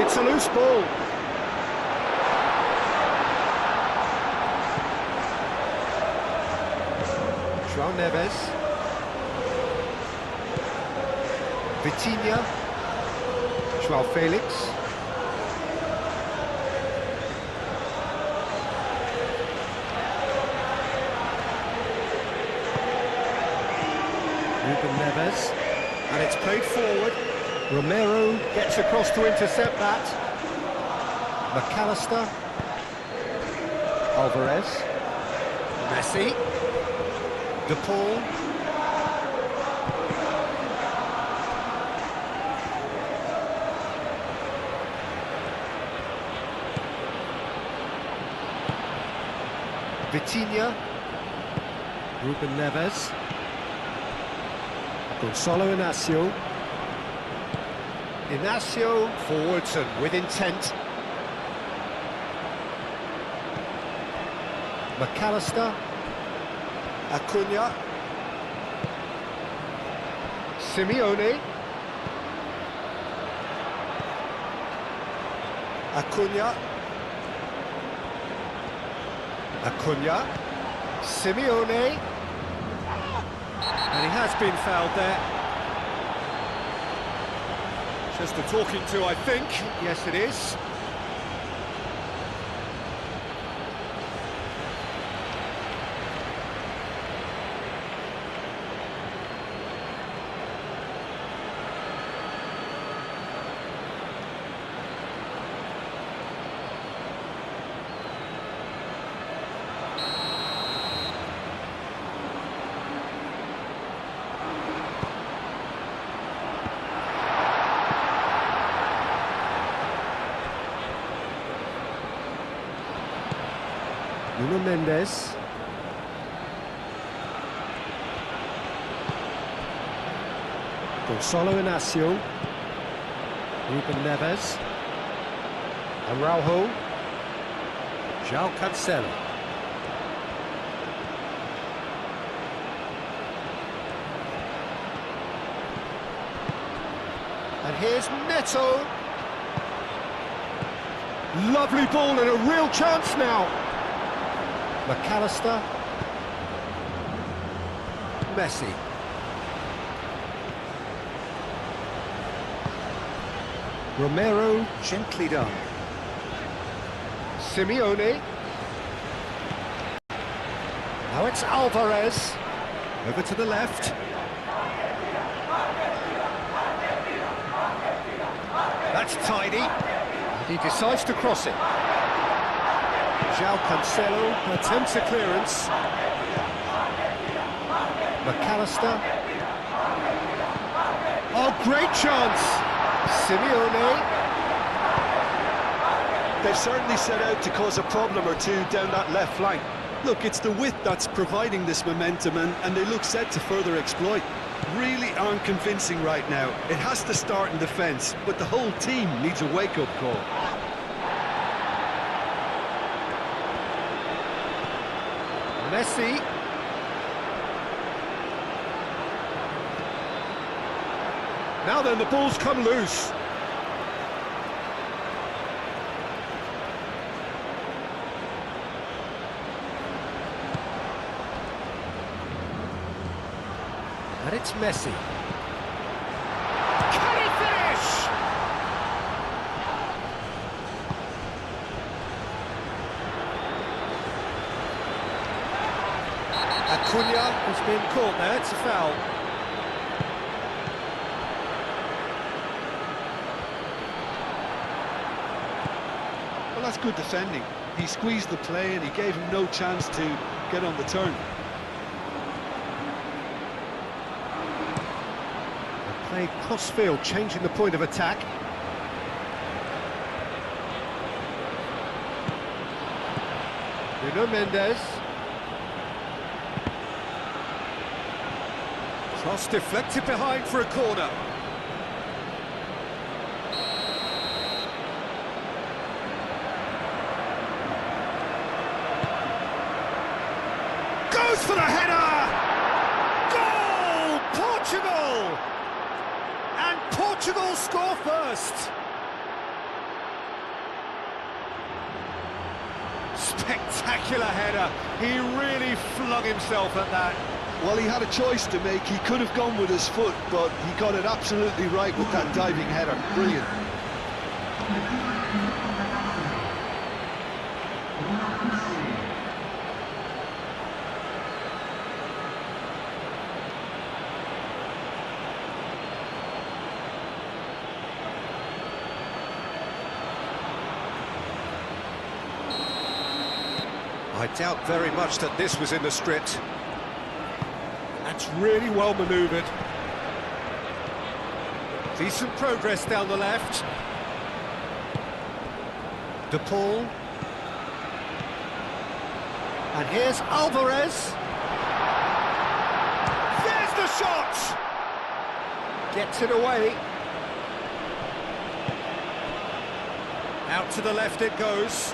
It's a loose ball. João Neves. Vitinha. João Felix. Ruben Neves. And it's played forward. Romero gets across to intercept that. McAllister. Alvarez. Messi. De Paul. Vitinha. Ruben Neves. Gonçalo Inácio. Inácio forwards and with intent. McAllister. Acuna. Simeone. Acuna. Acuna. Simeone. And he has been fouled there. Just a talking to, I think. Yes, it is. Nuno Mendes. Gonçalo Inácio. Ruben Neves. Araujo. João Cancelo. And here's Neto. Lovely ball and a real chance now. McAllister. Messi. Romero, gently done. Simeone. Now it's Alvarez. Over to the left. That's tidy. He decides to cross it. João Cancelo attempts a clearance. McAllister. Oh, great chance! Simeone. They've certainly set out to cause a problem or two down that left flank. Look, it's the width that's providing this momentum, and they look set to further exploit. Really aren't convincing right now. It has to start in defence, but the whole team needs a wake-up call. Messi. Now then, the ball's come loose. And it's Messi. Can he finish? Acuna has been caught there, it's a foul. Well, that's good defending. He squeezed the play and he gave him no chance to get on the turn. They play cross-field, changing the point of attack. Nuno Mendes. Cross deflected behind for a corner. Goes for the header! Goal! Portugal! And Portugal score first! Spectacular header. He really flung himself at that. Well, he had a choice to make. He could have gone with his foot, but he got it absolutely right with that diving header. Brilliant. I doubt very much that this was in the script. That's really well manoeuvred. Decent progress down the left. De Paul. And here's Alvarez. There's the shot! Gets it away. Out to the left it goes.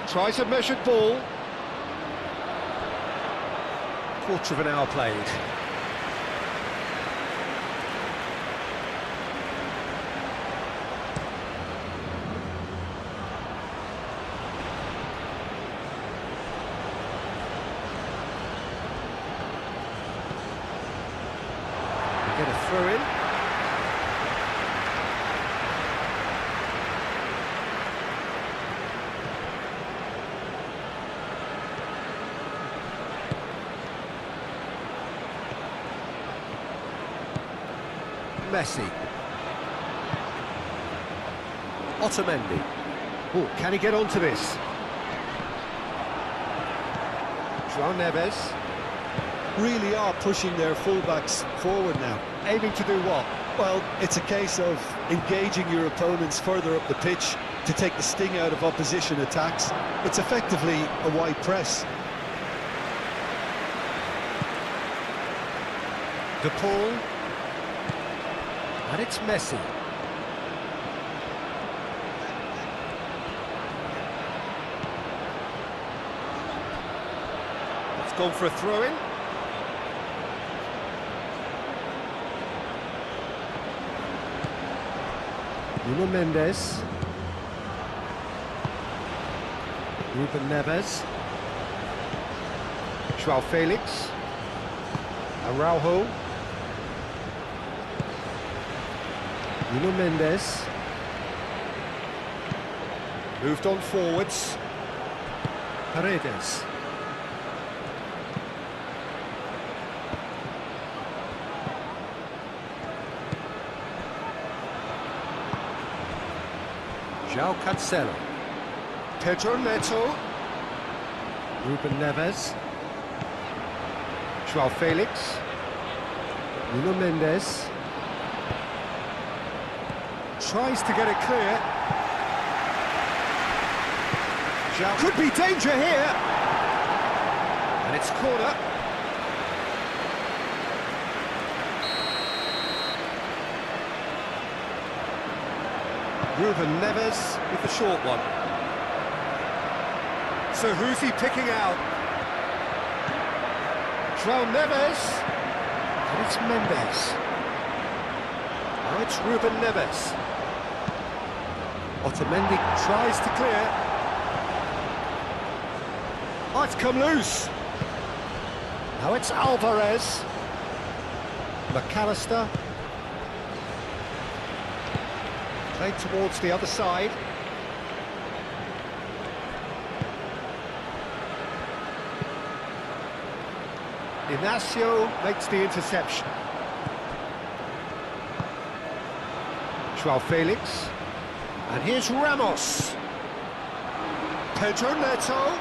Tries a measured ball. Quarter of an hour played. Get a throw in. Messi. Otamendi. Oh, can he get onto this? João Neves. Really are pushing their fullbacks forward now. Aiming to do what? Well, it's a case of engaging your opponents further up the pitch to take the sting out of opposition attacks. It's effectively a wide press. De Paul. And it's Messi. It's gone for a throw-in. Nuno Mendes. Ruben Neves. João Felix. Araujo. Nuno Mendes. Moved on forwards. Paredes. João Cancelo. Pedro Neto. Ruben Neves. João Felix. Nuno Mendes. Tries to get it clear. João could be danger here. And it's corner. Ruben Neves with the short one. So who's he picking out? João Neves. And it's Mendes. Now it's Ruben Neves. Otamendi tries to clear. Oh, it's come loose. Now it's Alvarez. McAllister. Played towards the other side. Inacio makes the interception. João Felix. And here's Ramos. Pedro Neto.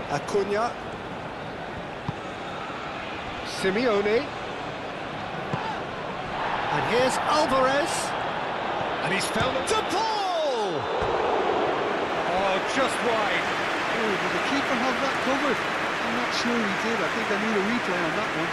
Acuna. Simeone. And here's Alvarez. And he's found it. De Paul! Oh, just wide. Oh, did the keeper have that covered? I'm not sure he did. I think I need a replay on that one.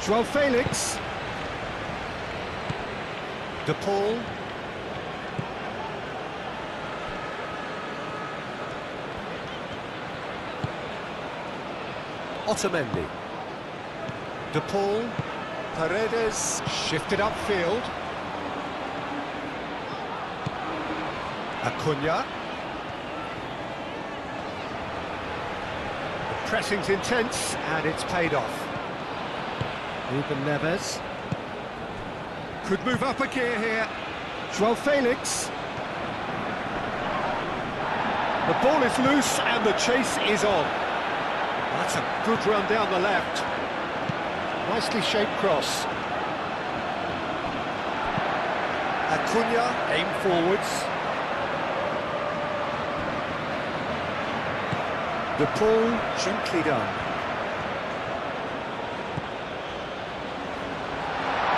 Joao Felix. De Paul. Otamendi. De Paul. Paredes. Shifted upfield. Acuna. The pressing's intense, and it's paid off. Ruben Neves. Could move up a gear here. Joao Felix. The ball is loose, and the chase is on. That's a good run down the left. Nicely shaped cross. Acuna, aim forwards. De Paul, gently done.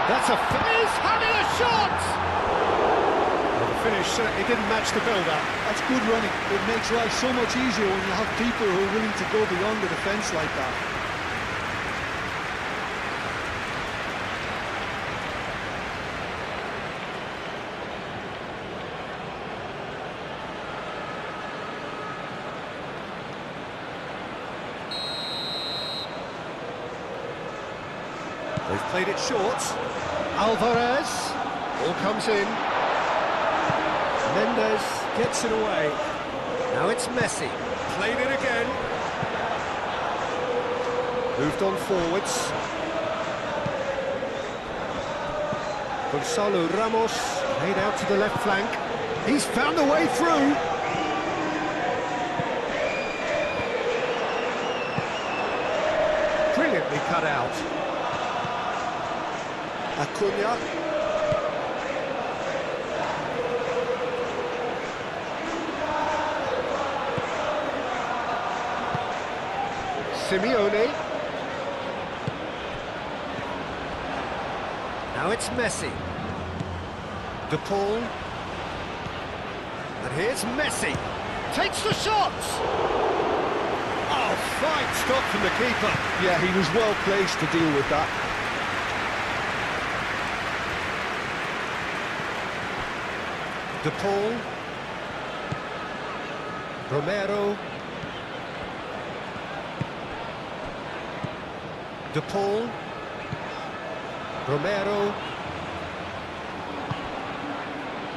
That's a finish, having a shot! Well, the finish certainly didn't match the build-up. That's good running. It makes life so much easier when you have people who are willing to go beyond the defence like that. They've played it short. Alvarez. Ball comes in. Mendes gets it away. Now it's Messi. Played it again. Moved on forwards. Gonzalo Ramos played out to the left flank. He's found a way through. Brilliantly cut out. Acuna. Simeone. Now it's Messi. De Paul. And here's Messi. Takes the shot! Oh, fine stop from the keeper. Yeah, he was well placed to deal with that. De Paul. Romero. De Paul. Romero.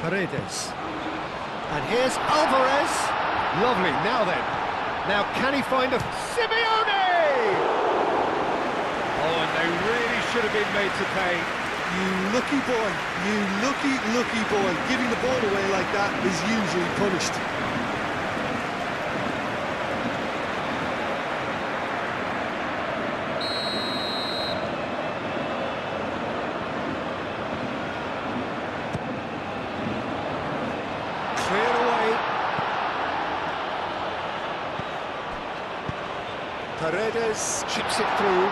Paredes. And here's Alvarez. Lovely, now then. Now can he find a... Simeone! Oh, and they really should have been made to pay. You lucky boy, you lucky boy. Giving the ball away like that is usually punished. Cleared away. Paredes chips it through.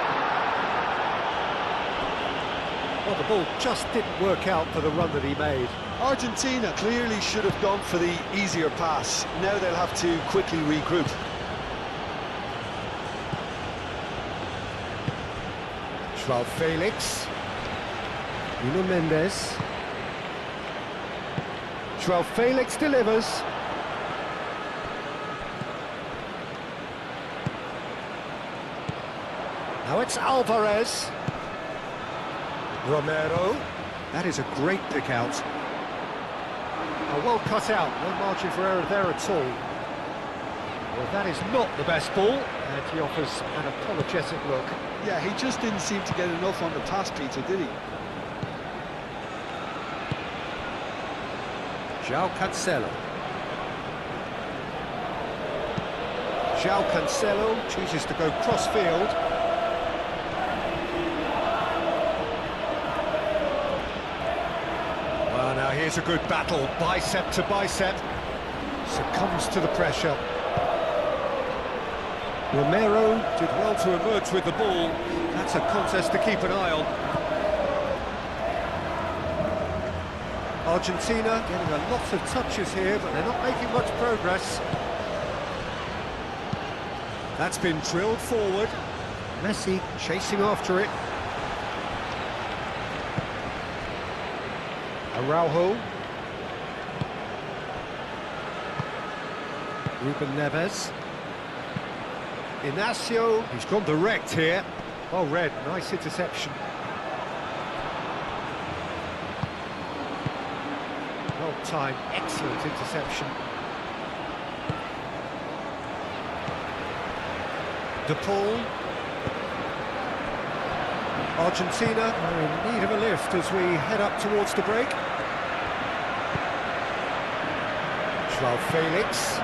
Well, the ball just didn't work out for the run that he made. Argentina clearly should have gone for the easier pass. Now they'll have to quickly regroup. Joao Felix. Nuno Mendes. Joao Felix delivers. Now it's Alvarez. Romero. That is a great pick out. Well cut out, no margin for error there at all. Well, that is not the best ball, and he offers an apologetic look. Yeah, he just didn't seem to get enough on the pass, Peter, did he? Joao Cancelo. Joao Cancelo chooses to go cross-field. Well, now here's a good battle, bicep to bicep. Succumbs to the pressure. Romero did well to emerge with the ball. That's a contest to keep an eye on. Argentina getting a lot of touches here, but they're not making much progress. That's been drilled forward. Messi chasing after it. Araujo. Ruben Neves. Inacio, he's gone direct here. Oh, Red, nice interception. Well timed, excellent interception. De Paul. Argentina are in need of a lift as we head up towards the break. João Felix.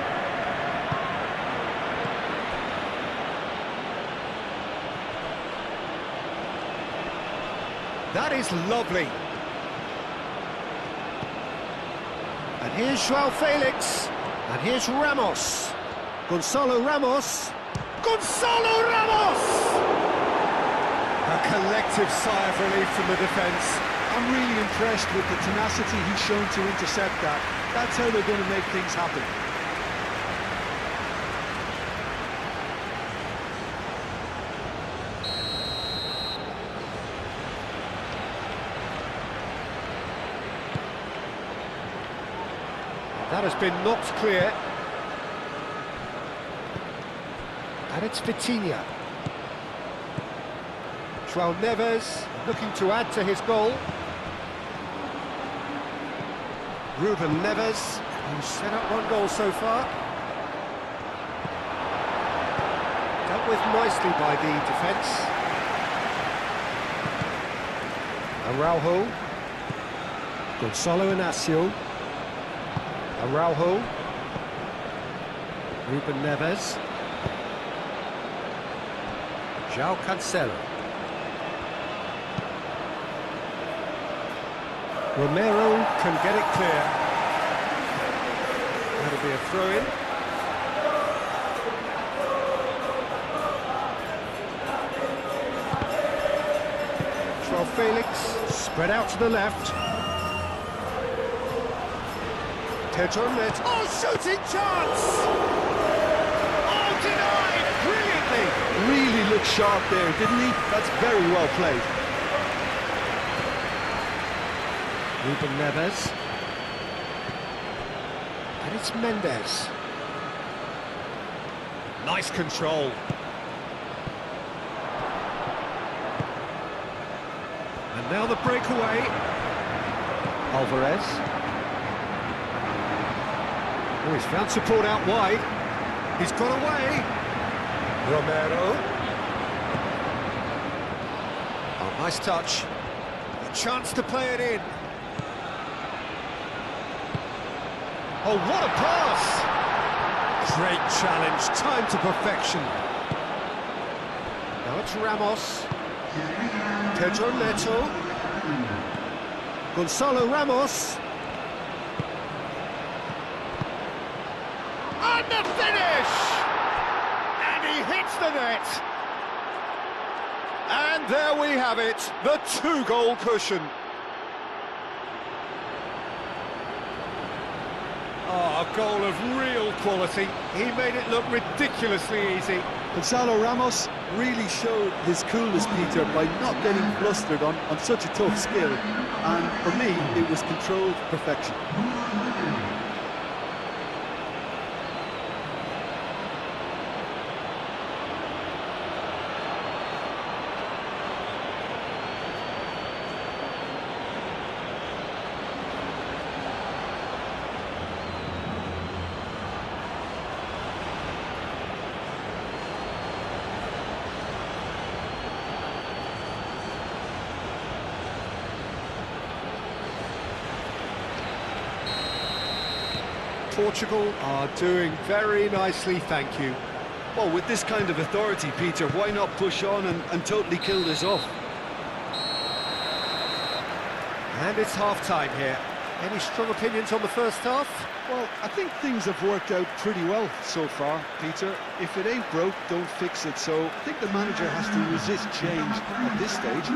That is lovely. And here's João Felix. And here's Ramos. Gonzalo Ramos. Gonzalo Ramos! A collective sigh of relief from the defence. I'm really impressed with the tenacity he's shown to intercept that. That's how they're going to make things happen. That has been knocked clear. And it's Vitinha. João Neves looking to add to his goal. Ruben Neves, who's set up one goal so far. Dealt with nicely by the defence. Araujo. Gonzalo Inacio. Araujo. Ruben Neves. João Cancelo. Romero can get it clear. That'll be a throw-in. João Felix, spread out to the left. Pedro Neto. Oh, shooting chance! Oh, denied! Brilliantly! Really looked sharp there, didn't he? That's very well played. Ruben Neves. And it's Mendes. Nice control. And now the breakaway. Alvarez. Oh, he's found support out wide. He's got away. Romero. Oh, nice touch. A chance to play it in. Oh, what a pass! Great challenge, time to perfection. Now it's Ramos. Pedro Neto. Gonzalo Ramos. And the finish! And he hits the net. And there we have it, the two-goal cushion. Oh, a goal of real quality. He made it look ridiculously easy. Gonzalo Ramos really showed his coolness, Peter, by not getting flustered on such a tough skill. And for me, it was controlled perfection. Portugal are doing very nicely, thank you. Well, with this kind of authority, Peter, why not push on and totally kill this off? And it's half-time here. Any strong opinions on the first half? Well, I think things have worked out pretty well so far, Peter. If it ain't broke, don't fix it. So I think the manager has to resist change at this stage.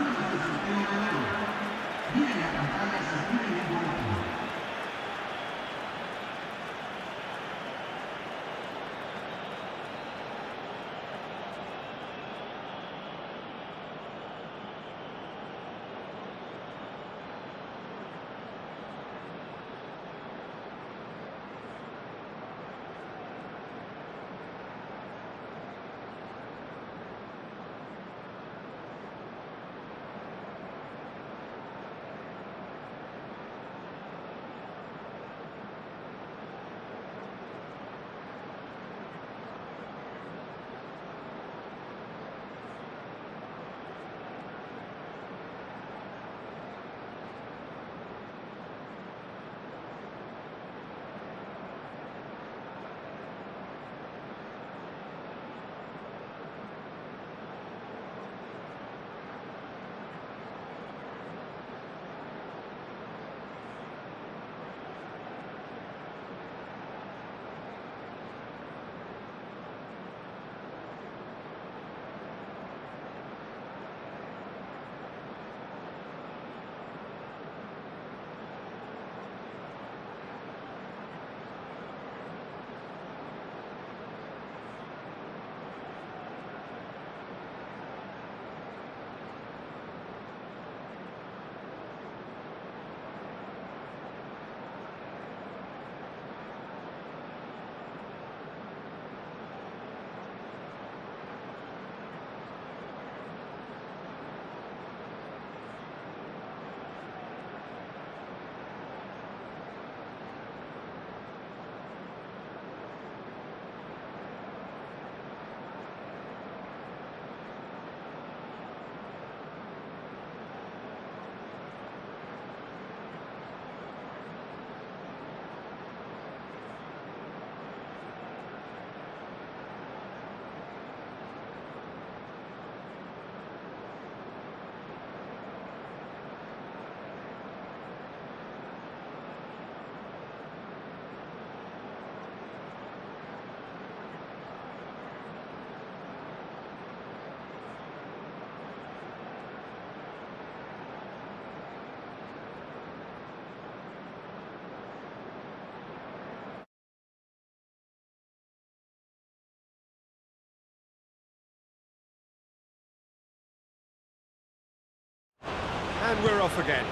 And we're off again.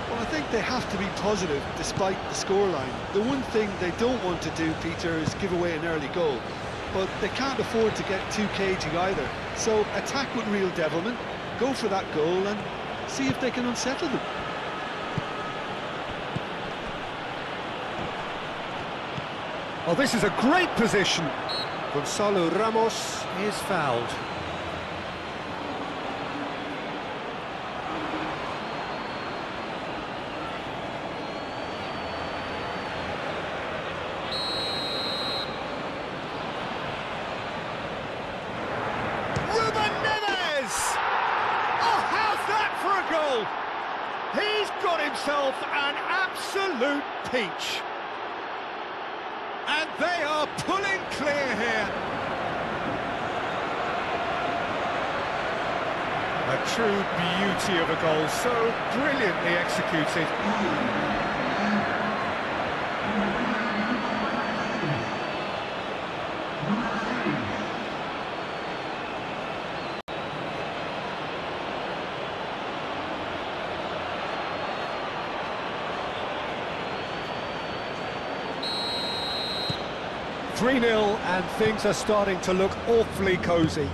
Well, I think they have to be positive despite the scoreline. The one thing they don't want to do, Peter, is give away an early goal. But they can't afford to get too cagey either. So attack with real devilment, go for that goal and see if they can unsettle them. Oh, this is a great position. Gonzalo Ramos is fouled. He's got himself an absolute peach. And they are pulling clear here. A true beauty of a goal, so brilliantly executed. 3-0 and things are starting to look awfully cosy.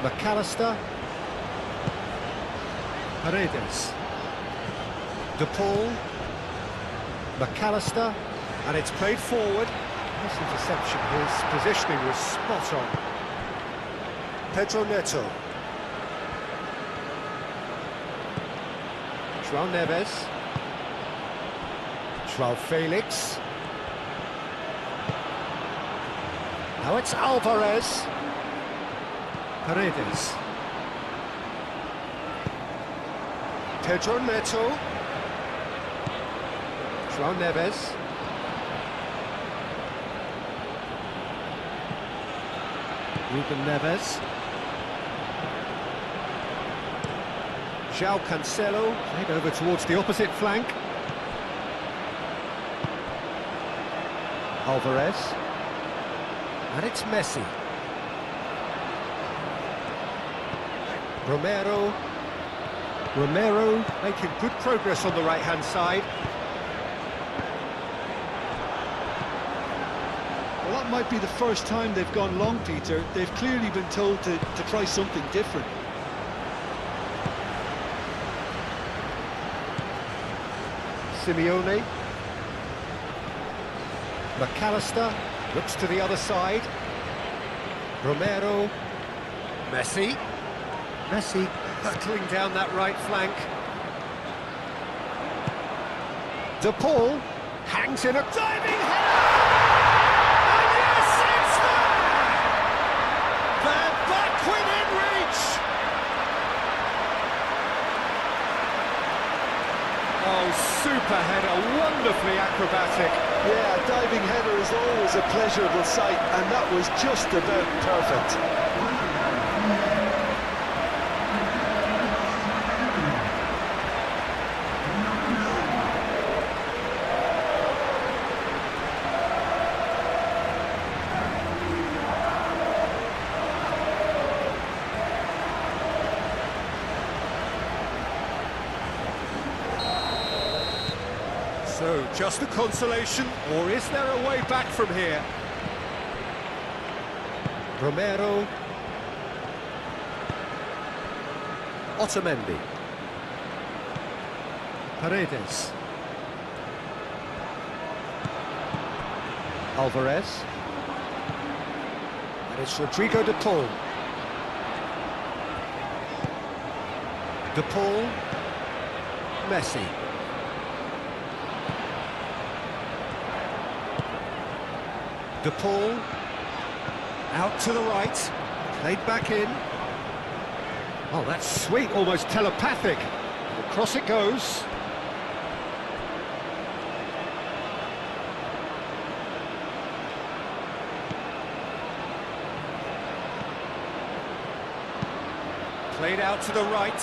McAllister. Paredes. De Paul. McAllister. And it's played forward. This interception, his positioning was spot on. Pedro Neto. João Neves. João Felix. Now it's Alvarez. Paredes. Pedro Neto. João Neves. Ruben Neves. João Cancelo, played over towards the opposite flank. Alvarez. And it's Messi. Romero. Romero making good progress on the right-hand side. Well, that might be the first time they've gone long, Peter. They've clearly been told to try something different. Simeone. McAllister looks to the other side. Romero. Messi. Messi hurtling down that right flank. De Paul hangs in a diving header! And yes, it's there! They're back within reach! Oh, super header, wonderfully acrobatic. Yeah, a diving header is always a pleasurable sight, and that was just about perfect. So, just a consolation, or is there a way back from here? Romero. Otamendi. Paredes. Alvarez. And it's Rodrigo De Paul. De Paul. Messi. De Paul, out to the right, played back in. Oh, that's sweet, almost telepathic. Across it goes. Played out to the right.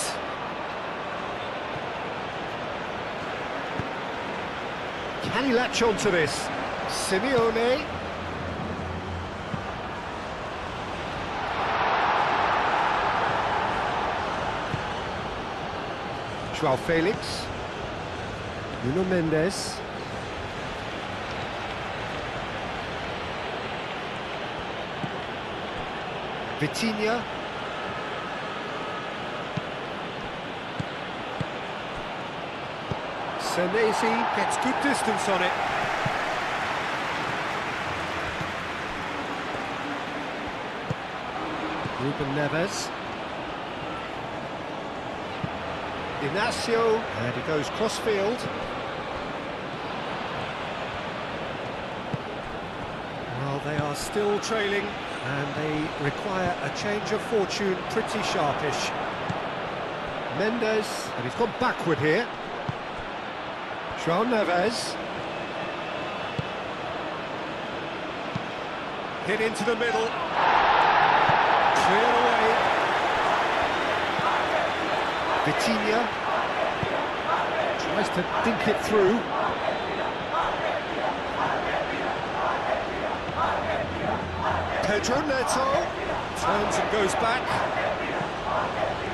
Can he latch on to this? Simeone. Joao Felix. Nuno Mendes. Vitinha. Senesi gets good distance on it. Ruben Neves. Inacio, and he goes cross-field. Well, they are still trailing, and they require a change of fortune pretty sharpish. Mendes, and he's gone backward here. Joao Neves. Hit into the middle. Cleared away. Vitinha tries to dink it through. Pedro Neto turns and goes back.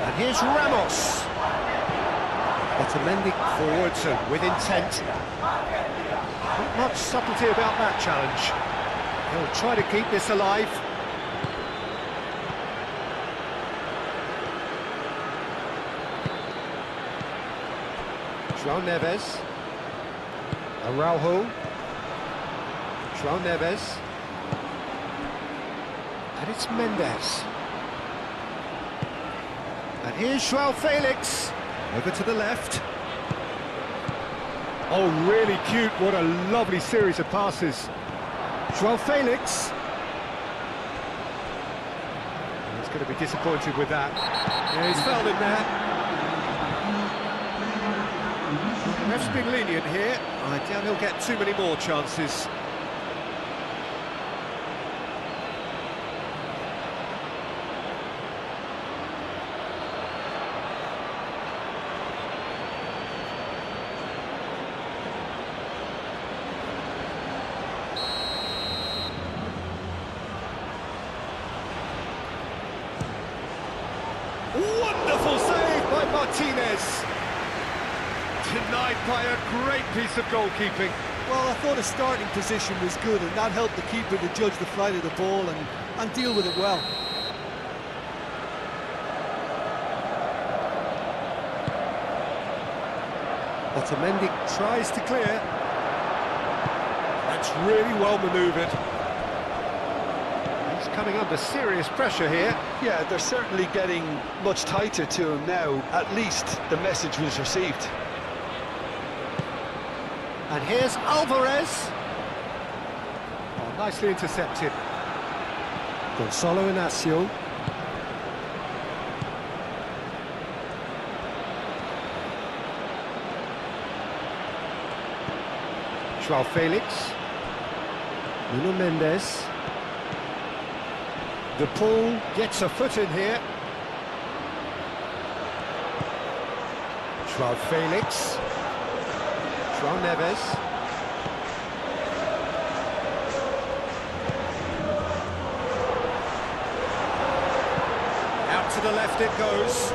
And here's Ramos. Otamendi forwards and with intent. Not much subtlety about that challenge. He'll try to keep this alive. Joao Neves. Araujo. Joao Neves. And it's Mendes. And here's Joao Felix. Over to the left. Oh, really cute. What a lovely series of passes. Joao Felix. He's going to be disappointed with that. Yeah, he's fouled him there. The ref's been lenient here. I doubt he'll get too many more chances. Wonderful save by Martinez. Denied by a great piece of goalkeeping. Well, I thought his starting position was good, and that helped the keeper to judge the flight of the ball and deal with it well. Otamendi tries to clear. That's really well manoeuvred. He's coming under serious pressure here. Yeah, they're certainly getting much tighter to him now. At least the message was received. And here's Alvarez. Oh, nicely intercepted. Gonzalo Inacio. Joao Felix. Nuno Mendes. De Paul gets a foot in here. Joao Felix. Joao Neves. Out to the left it goes.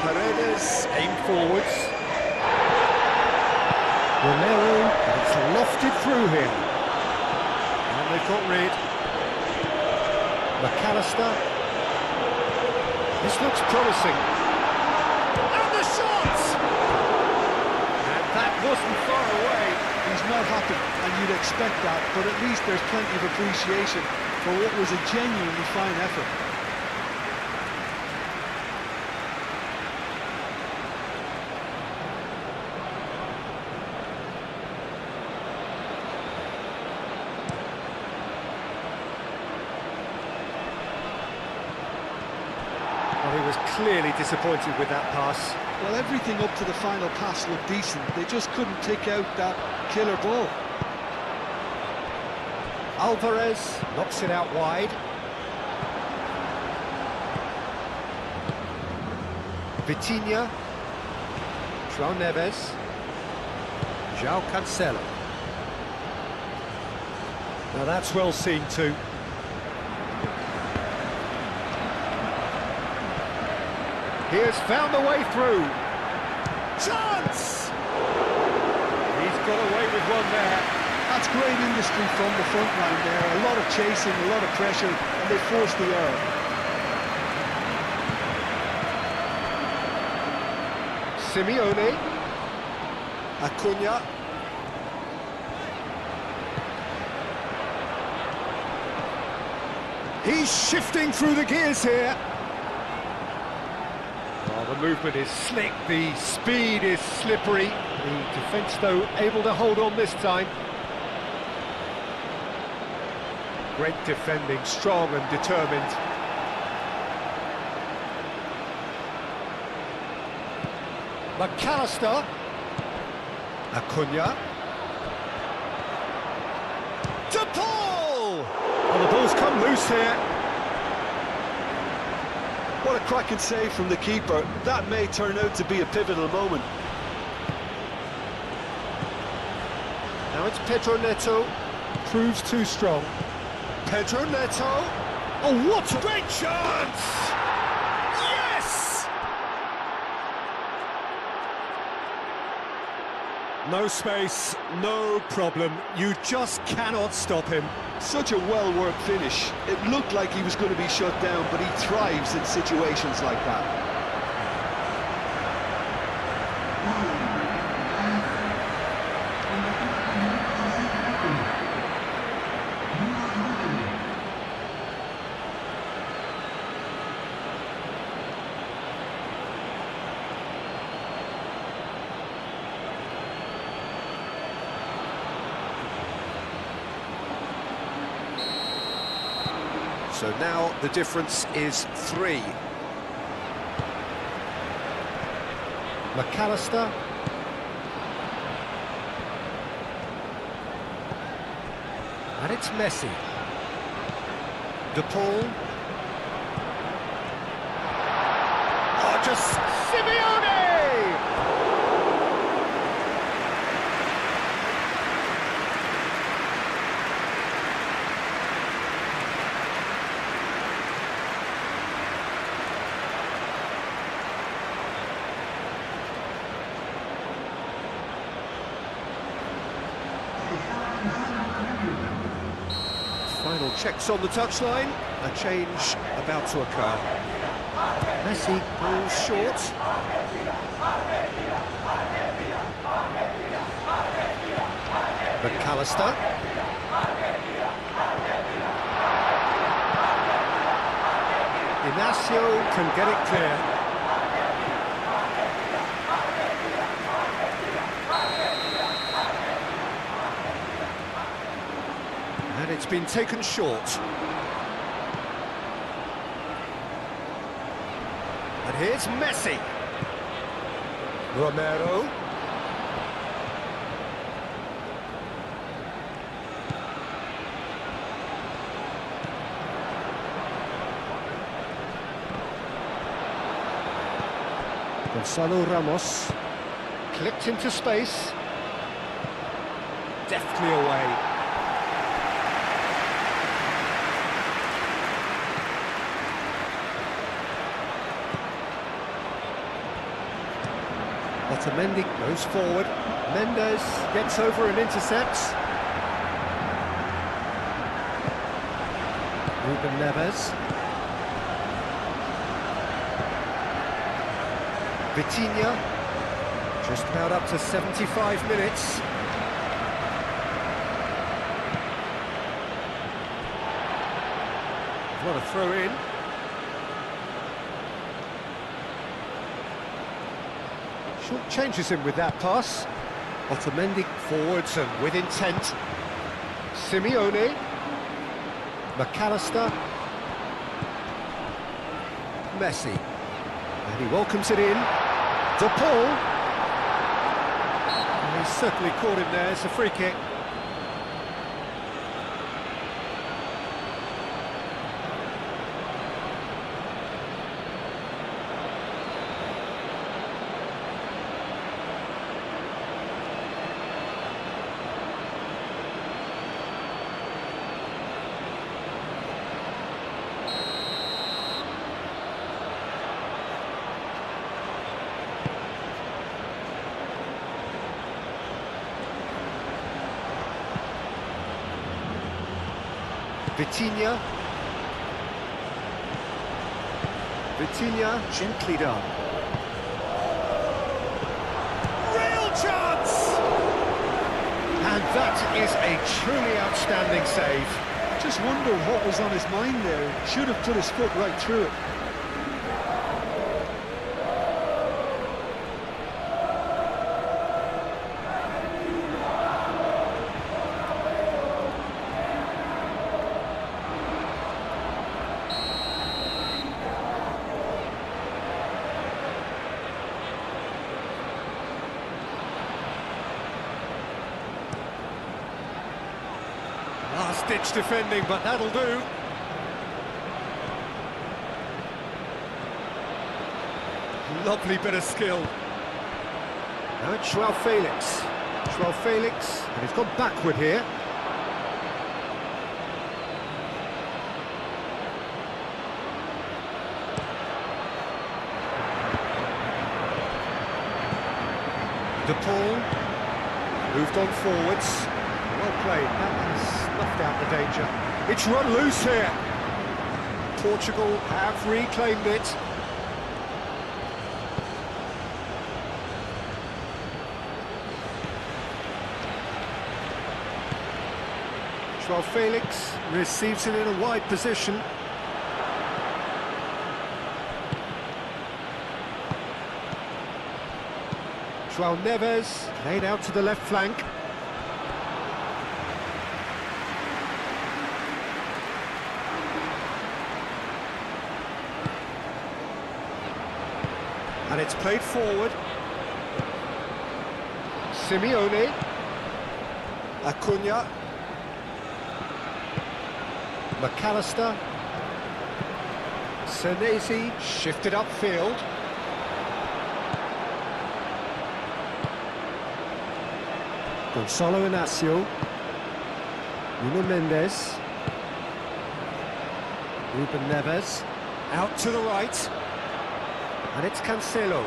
Paredes aimed forwards. Romero, and it's lofted through him. And they've got rid. McAllister. This looks promising. And the shot! And that wasn't far away. He's not happy, and you'd expect that, but at least there's plenty of appreciation for what was a genuinely fine effort. Well, he was clearly disappointed with that pass. Well, everything up to the final pass looked decent. They just couldn't take out that killer ball. Alvarez knocks it out wide. Vitinha. Joao Neves. Joao Cancelo. Now that's well seen too. He has found a way through. Chance! He's got away with one there. That's great industry from the front line there. A lot of chasing, a lot of pressure, and they forced the error. Simeone. Acuna. He's shifting through the gears here. Oh, the movement is slick, the speed is slippery. The defence, though, able to hold on this time. Great defending, strong and determined. McAllister. Acuna. To Paul! Well, the ball's come loose here. What a cracking save from the keeper. That may turn out to be a pivotal moment. Now it's Pedro Neto. Proves too strong. Pedro Neto. Oh, what a great chance! Yes! No space, no problem. You just cannot stop him. Such a well-worked finish. It looked like he was going to be shut down, but he thrives in situations like that. So now the difference is 3. McAllister. And it's Messi. De Paul. Oh, just Simeone! Final checks on the touchline. A change about to occur. Messi pulls short. McAllister. Inacio can get it clear. And it's been taken short. And here's Messi. Romero. Gonzalo Ramos. Clipped into space. Deftly away. Otamendi goes forward. Mendes gets over and intercepts. Ruben Neves. Vitinha. Just about up to 75 minutes. What a throw in. Short changes him with that pass. Otamendi forwards and with intent. Simeone. McAllister. Messi. And he welcomes it in. De Paul. And he's certainly caught him there. It's a free kick. Vitinha. Vitinha, gently done. Real chance! And that is a truly outstanding save. Just wonder what was on his mind there. Should have put his foot right through it. Last-ditch defending, but that'll do. Lovely bit of skill. Now it's João Felix. João Felix, and he's gone backward here. De Paul moved on forwards. Well played, that has snuffed out the danger. It's run loose here. Portugal have reclaimed it. João Felix receives it in a wide position. João Neves laid out to the left flank. And it's played forward. Simeone. Acuna. McAllister. Senesi shifted upfield. Gonçalo Inácio. Nuno Mendes. Ruben Neves. Out to the right. And it's Cancelo.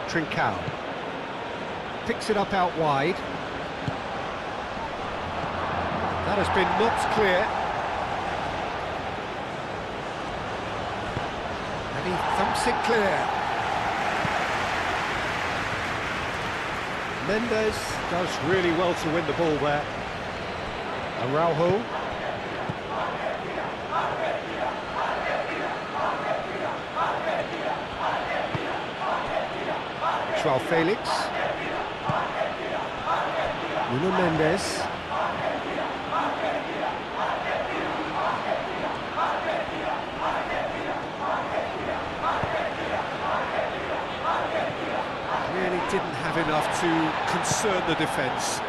Trincao. Picks it up out wide. That has been knocked clear. And he thumps it clear. Mendes does really well to win the ball there. Araujo. João Felix. Nuno Mendes. Really didn't have enough to concern the defence.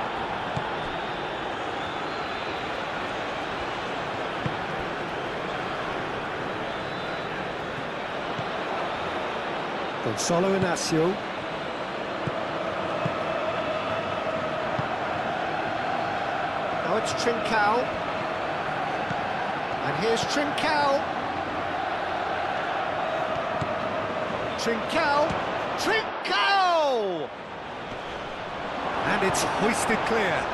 Gonçalo Inácio. Now it's Trincao. And here's Trincao. Trincao. Trincao! And it's hoisted clear.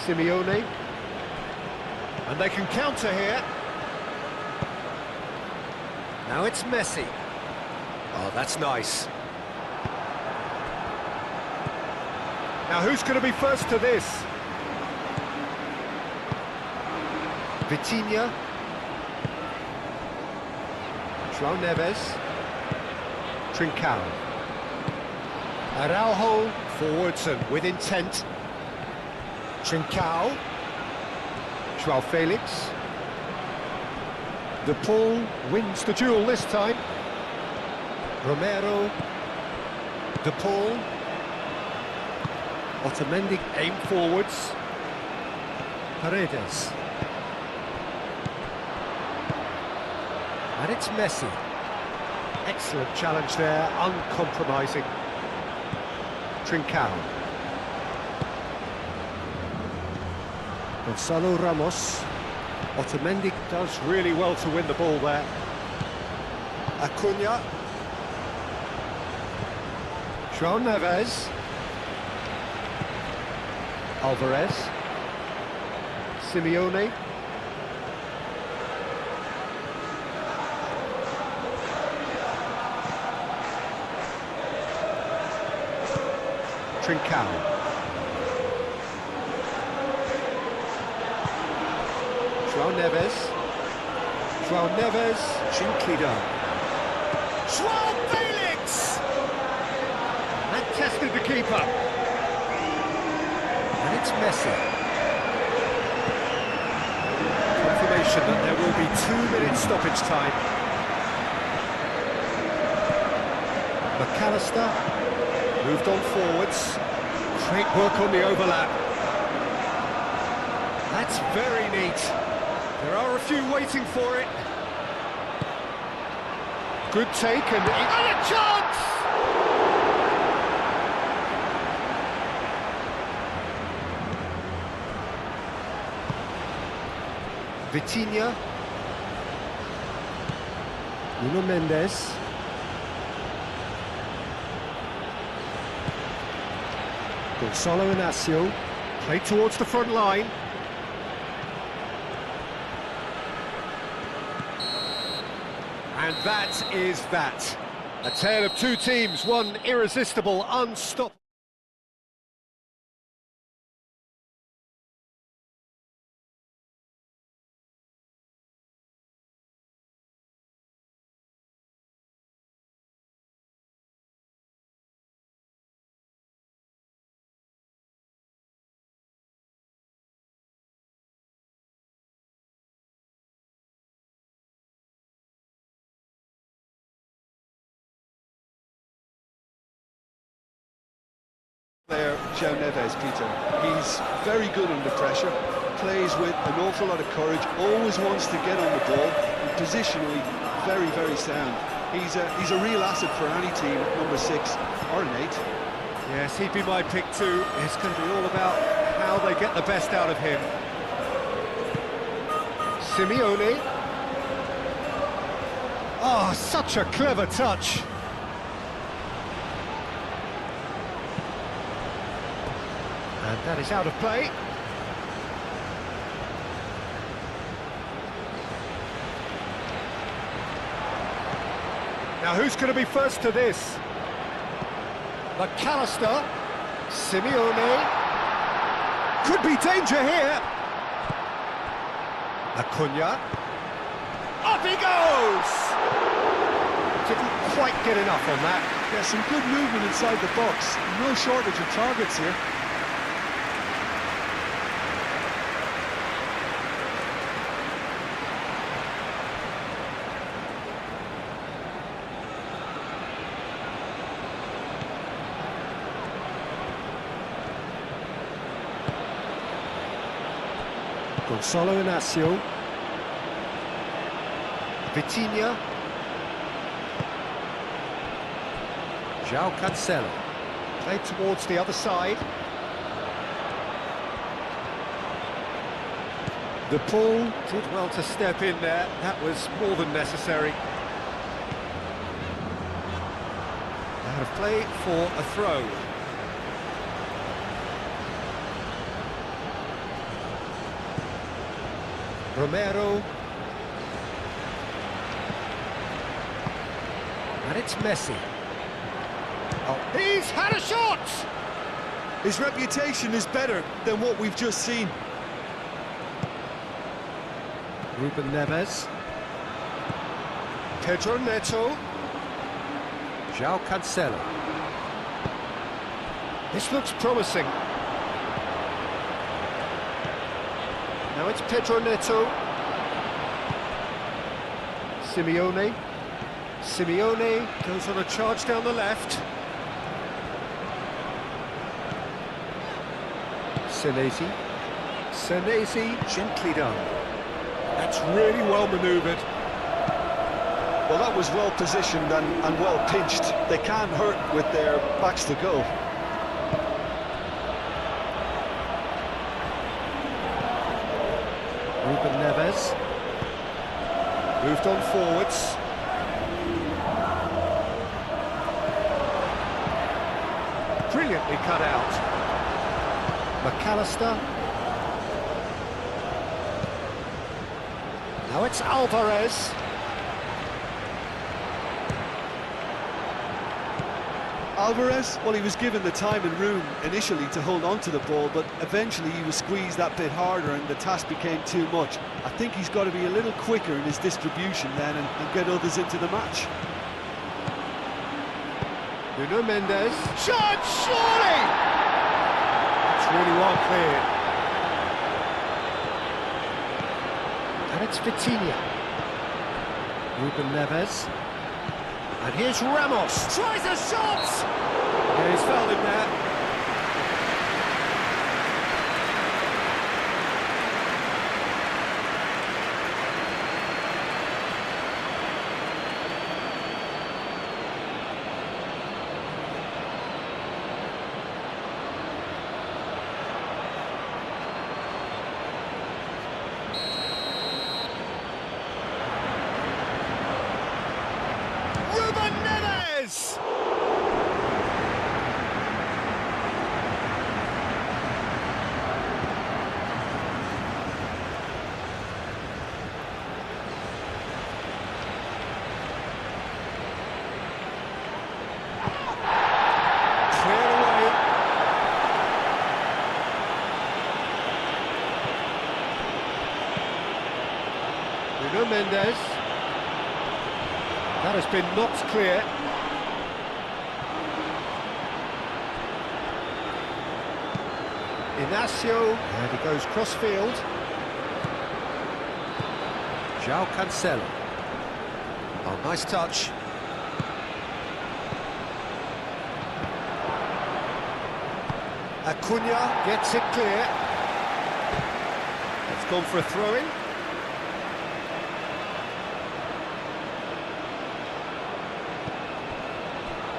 Simeone, and they can counter here. Now it's Messi. Oh, that's nice. Now who's going to be first to this? Vitinha. João Neves. Trincao. Araujo forwards and with intent. Trincao. João Felix. De Paul wins the duel this time. Romero. De Paul. Otamendi aim forwards. Paredes. And it's Messi. Excellent challenge there, uncompromising. Trincao. Gonzalo Ramos. Otamendi does really well to win the ball there. Acuna. João Neves. Alvarez. Simeone. Trincao. João Neves. João Neves. Gently done. João Felix! That tested the keeper. And it's Messi. Confirmation that there will be 2 minutes stoppage time. McAllister. Moved on forwards. Great work on the overlap. That's very neat. There are a few waiting for it. Good take and a chance! Vitinha. Nuno Mendes. Gonzalo Inacio, played towards the front line. And that is that. A tale of two teams, one irresistible, unstoppable. Player João Neves, Peter. He's very good under pressure, plays with an awful lot of courage, always wants to get on the ball, and positionally very, very sound. He's a real asset for any team at number 6 or an 8. Yes, he'd be my pick too. It's going to be all about how they get the best out of him. Simeone. Oh, such a clever touch. And that is out of play. Now who's going to be first to this? McAllister. Simeone. Could be danger here. Acuna. Up he goes! Didn't quite get enough on that. Yeah, some good movement inside the box. No shortage of targets here. Gonzalo Inacio. Vitinha. João Cancelo. Played towards the other side. The Paul did well to step in there. That was more than necessary. Out of play for a throw. Romero. And it's Messi. Oh, he's had a shot! His reputation is better than what we've just seen. Ruben Neves. Pedro Neto. João Cancelo. This looks promising. Now it's Pedro Neto. Simeone. Simeone goes on a charge down the left. Senesi. Senesi, gently done. That's really well manoeuvred. Well, that was well positioned and well pinched. They can't hurt with their backs to goal. Ruben Neves. Moved on forwards. Brilliantly cut out. McAllister. Now it's Alvarez. Alvarez, well, he was given the time and room initially to hold on to the ball, but eventually he was squeezed that bit harder and the task became too much. I think he's got to be a little quicker in his distribution then and get others into the match. Nuno Mendes. Shot, surely! It's really well cleared. And it's Vitinha. Ruben Neves. And here's Ramos. Tries a shot! Yeah, he's fouled him there. Ruben Neves! Clear away. Nuno Mendes. That has been knocked clear. Inacio, and he goes cross-field. João Cancelo. Oh, nice touch. Acuna gets it clear. It's gone for a throw-in.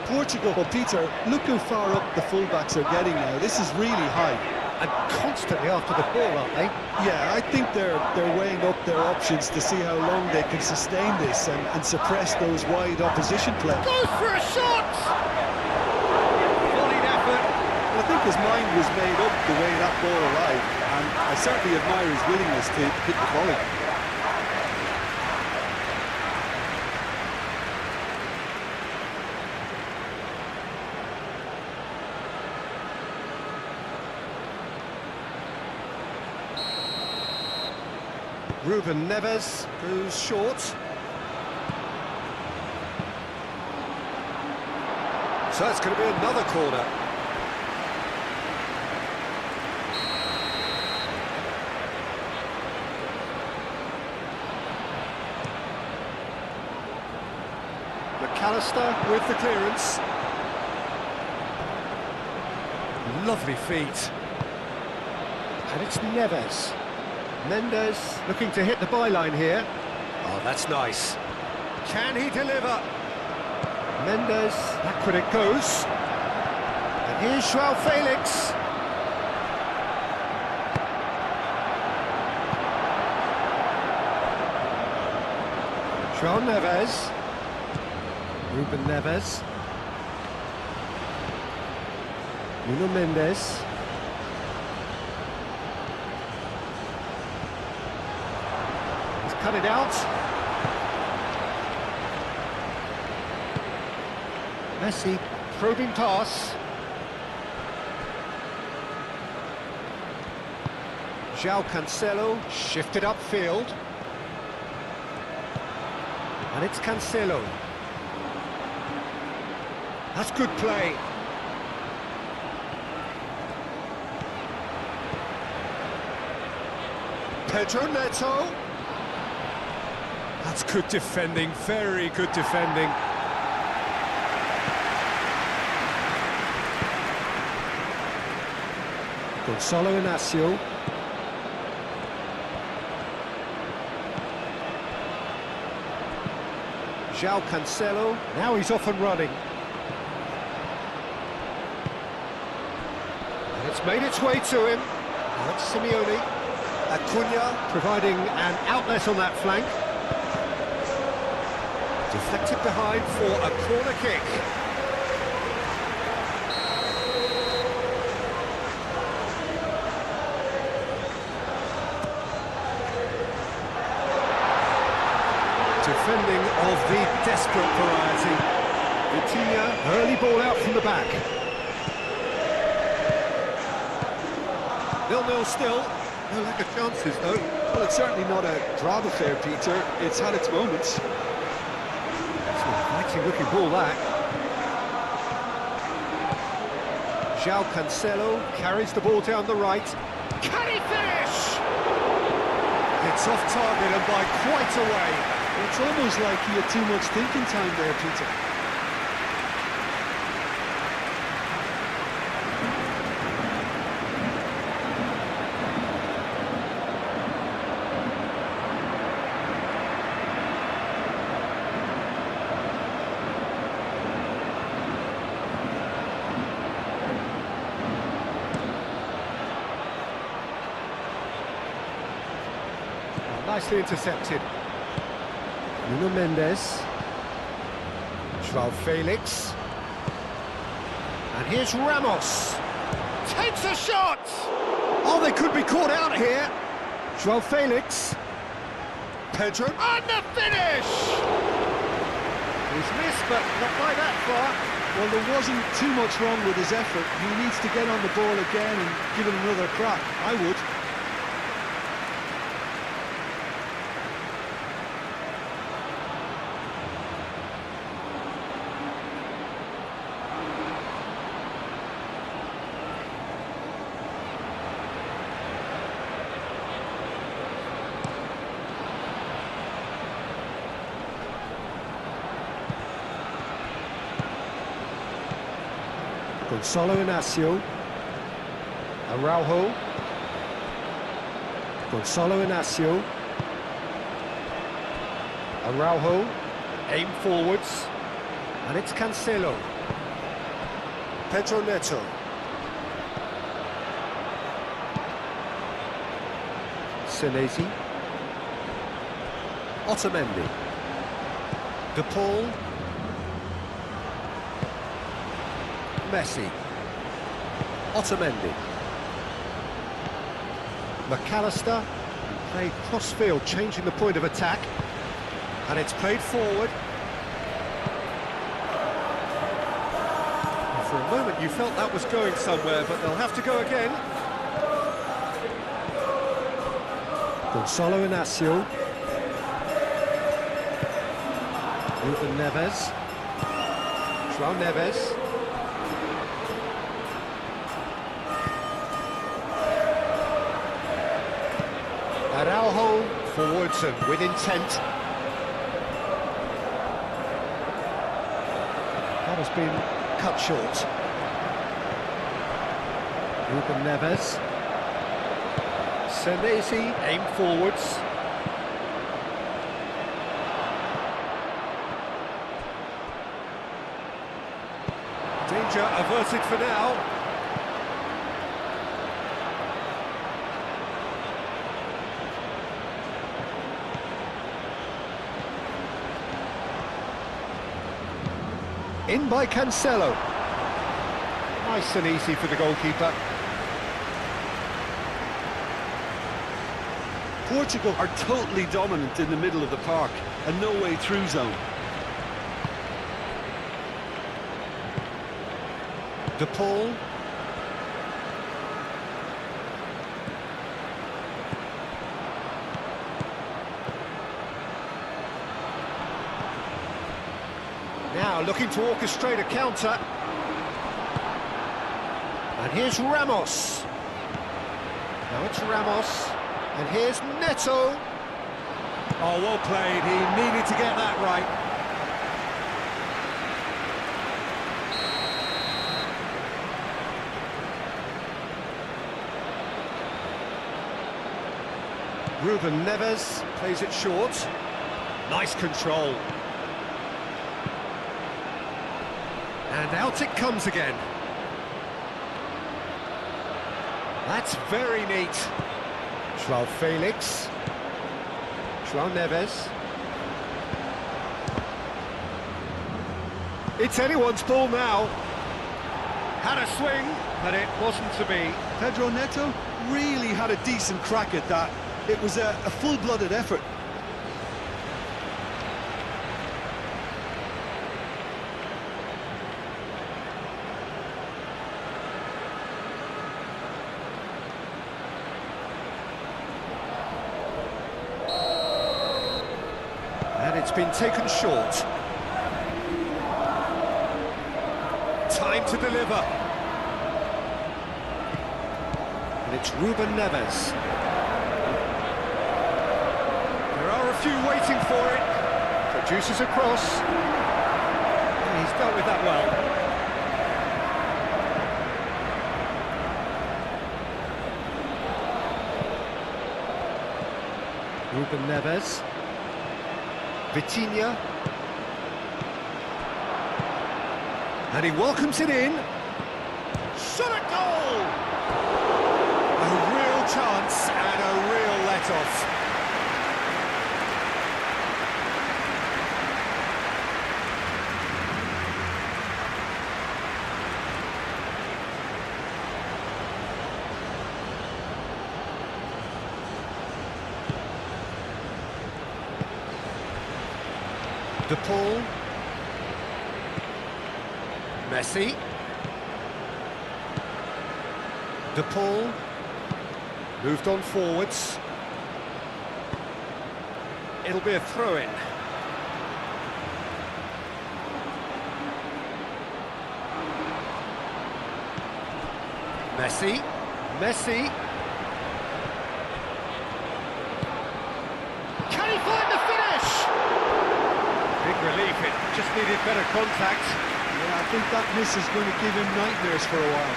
Portugal, well, Peter, look how far up the fullbacks are getting now. This is really high. And constantly after the ball, aren't they? Yeah, I think they're weighing up their options to see how long they can sustain this and suppress those wide opposition players. Goes for a shot! Volleyed effort. Well, I think his mind was made up the way that ball arrived, and I certainly admire his willingness to hit the volley. Ruben Neves goes short. So it's going to be another corner. McAllister with the clearance. Lovely feet. And it's Neves. Mendes looking to hit the byline here. Oh, that's nice. Can he deliver? Mendes, back when it goes. And here's João Felix. João Neves. Ruben Neves. Nuno Mendes. Cut it out. Messi, probing pass. João Cancelo, shifted upfield. And it's Cancelo. That's good play. Pedro Neto. That's good defending, very good defending. Gonzalo Inacio. João Cancelo, now he's off and running. And it's made its way to him. Now it's Simeone. Acuna providing an outlet on that flank. Deflected behind for a corner kick. Defending of the desperate variety. Vitinha, early ball out from the back. 0-0 still. No lack of chances, though. Well, it's certainly not a drab affair, Peter. It's had its moments. It's an inviting-looking ball, that. João Cancelo carries the ball down the right. Can he finish? It's off target and by quite a way. It's almost like he had too much thinking time there, Peter. Nicely intercepted. Nuno Mendes. João Felix. And here's Ramos. Takes a shot! Oh, they could be caught out here. João Felix. Pedro. And the finish! He's missed, but not by that far. Well, there wasn't too much wrong with his effort. He needs to get on the ball again and give it another crack. I would. Gonçalo Inácio. Araujo. Gonçalo Inácio. Araujo. Aim forwards. And it's Cancelo. Pedro Neto. Senesi. Otamendi. De Paul. Messi. Otamendi. McAllister. Played cross-field, changing the point of attack. And it's played forward. And for a moment you felt that was going somewhere, but they'll have to go again. Gonçalo Inácio. Ruben Neves. João Neves. Araujo forwards and with intent. That has been cut short. Ruben Neves. Senesi, aim forwards. Danger averted for now. In by Cancelo. Nice and easy for the goalkeeper. Portugal are totally dominant in the middle of the park, and no way through zone. De Paul. Now looking to orchestrate a counter. And here's Ramos. Now it's Ramos. And here's Neto. Oh, well played. He needed to get that right. Ruben Neves plays it short. Nice control. And out it comes again. That's very neat. João Felix. João Neves. It's anyone's ball now. Had a swing, but it wasn't to be. Pedro Neto really had a decent crack at that. It was a full-blooded effort. And it's been taken short. Time to deliver. And it's Ruben Neves. There are a few waiting for it. Produces a cross. And he's dealt with that well. Ruben Neves. Vitinha. And he welcomes it in. Shot at goal! A real chance and a real let-off. De Paul. Messi. De Paul. Moved on forwards. It'll be a throw-in. Messi. Messi. Can he find the finish? Big relief, it just needed better contact. Yeah, I think that miss is going to give him nightmares for a while.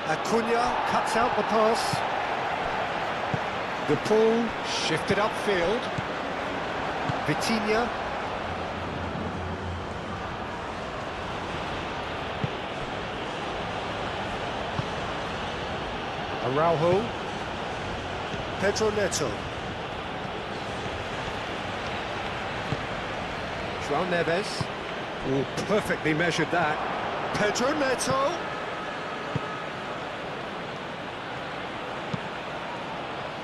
Acuna cuts out the pass. De Paul shifted upfield. Vitinha. Araujo. Pedro Neto. João Neves. Oh, perfectly measured that. Pedro Neto.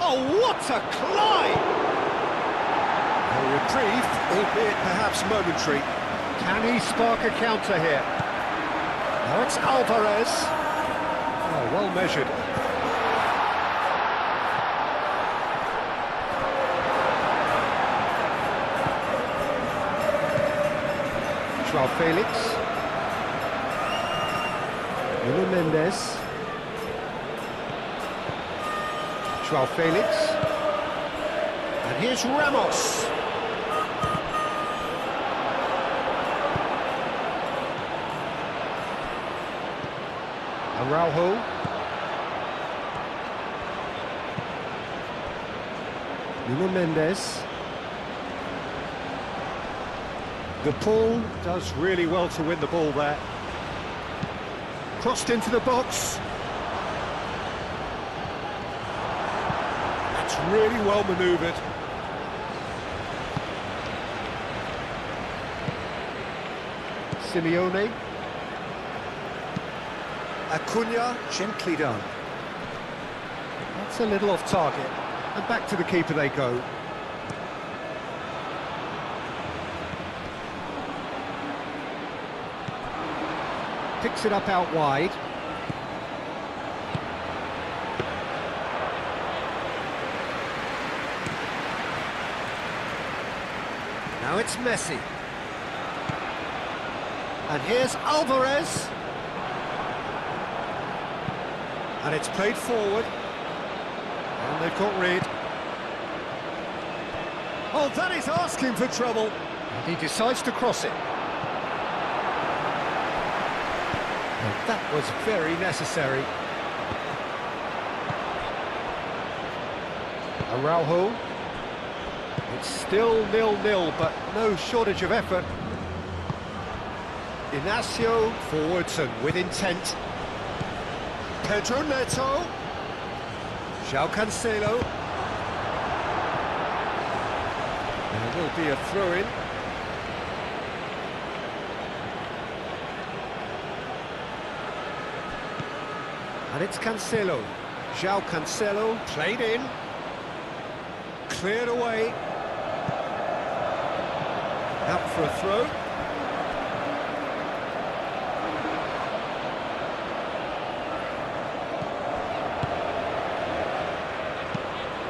Oh, what a climb! A reprieve, albeit perhaps momentary. Can he spark a counter here? Now it's Alvarez. Oh, well measured. João Felix. Nuno Mendes. João Felix. And here's Ramos. Araujo. Nuno Mendes. De Paul does really well to win the ball there. Crossed into the box. That's really well manoeuvred. Simeone. Acuna, gently done. That's a little off target. And back to the keeper they go. Picks it up out wide. Now it's Messi. And here's Alvarez. And it's played forward. And they've got rid. Oh, that is asking for trouble. And he decides to cross it. And that was very necessary. Araujo. It's still 0-0, but no shortage of effort. Inacio forwards and with intent. Pedro Neto. João Cancelo. There will be a throw-in. And it's Cancelo. João Cancelo played in. Cleared away. Out for a throw.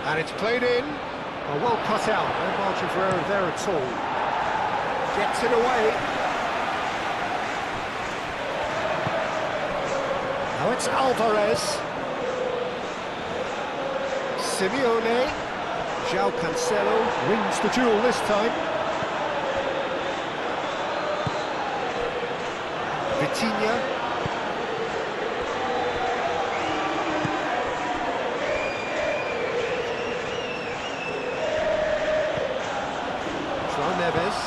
And it's played in. Oh, well cut out. No margin for error there at all. Gets it away. Now it's Alvarez. Simeone. João Cancelo wins the duel this time. Vitinha. João Neves.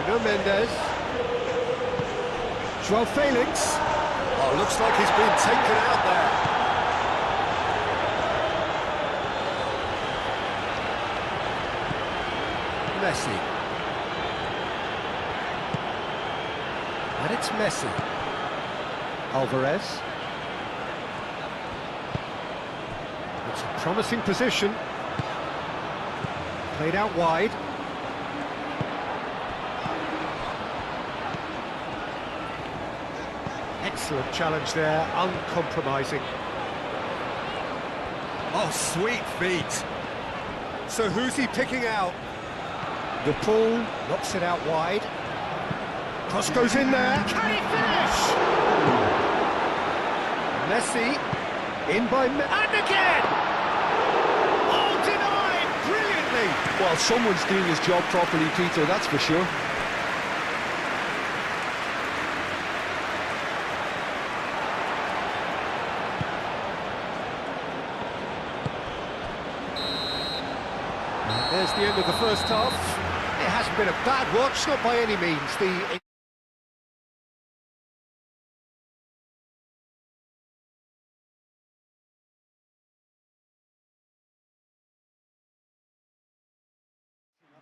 Nuno Mendes. João Felix. Oh, looks like he's been taken out there. Messi. And it's Messi. Alvarez. It's a promising position. Played out wide. Excellent challenge there, uncompromising. Oh, sweet feet. So who's he picking out? The Paul knocks it out wide. Cross goes in there. Can he finish? Messi in by and again. Oh, denied brilliantly. Well, someone's doing his job properly, Peter, that's for sure. There's the end of the first half. It hasn't been a bad watch, not by any means.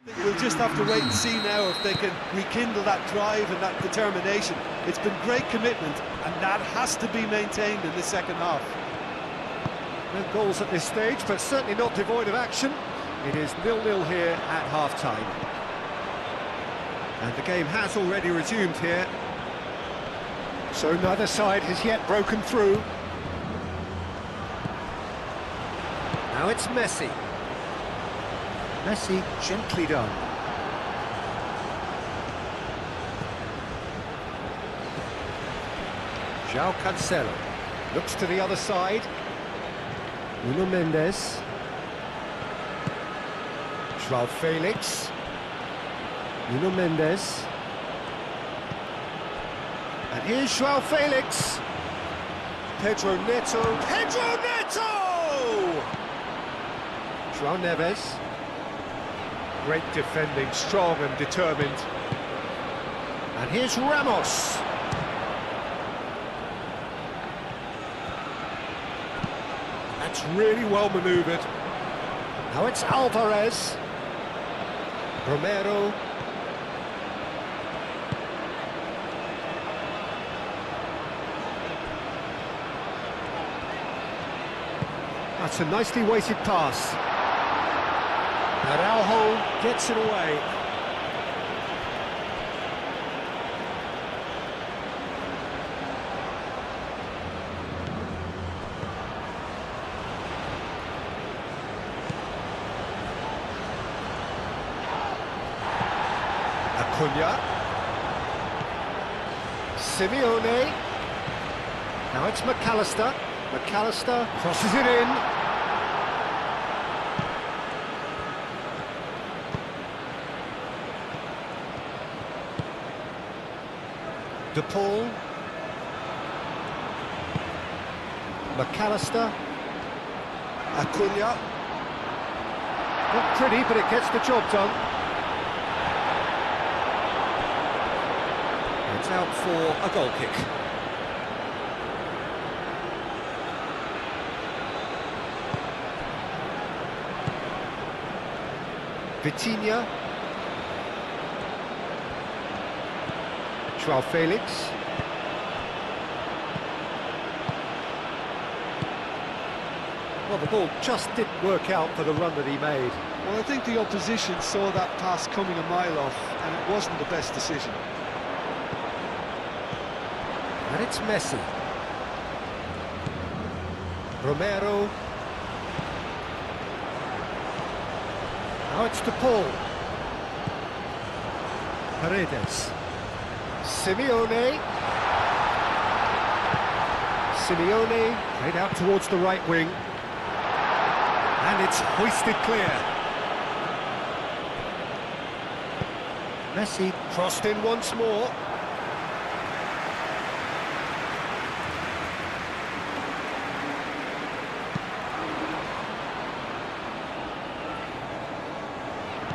I think we'll just have to wait and see now if they can rekindle that drive and that determination. It's been great commitment, and that has to be maintained in the second half. No goals at this stage, but certainly not devoid of action. It is 0-0 here at half-time. And the game has already resumed here. So neither side has yet broken through. Now it's Messi. Messi gently done. João Cancelo looks to the other side. Nuno Mendes. João Felix. Nuno Mendes. And here's João Felix. Pedro Neto. Pedro Neto! João Neves. Great defending, strong and determined. And here's Ramos. That's really well manoeuvred. Now it's Alvarez. Romero. That's a nicely weighted pass. Araujo gets it away. Acuna. Simeone. Now it's McAllister. McAllister crosses it in. De Paul. McAllister. Acuna. Not pretty, but it gets the job done. It's out for a goal kick. Vitinha. João Felix. Well, the ball just didn't work out for the run that he made. Well, I think the opposition saw that pass coming a mile off, and it wasn't the best decision. And it's Messi. Romero. Now it's to Paul. Paredes. Simeone. Simeone played out towards the right wing. And it's hoisted clear. Messi crossed in once more.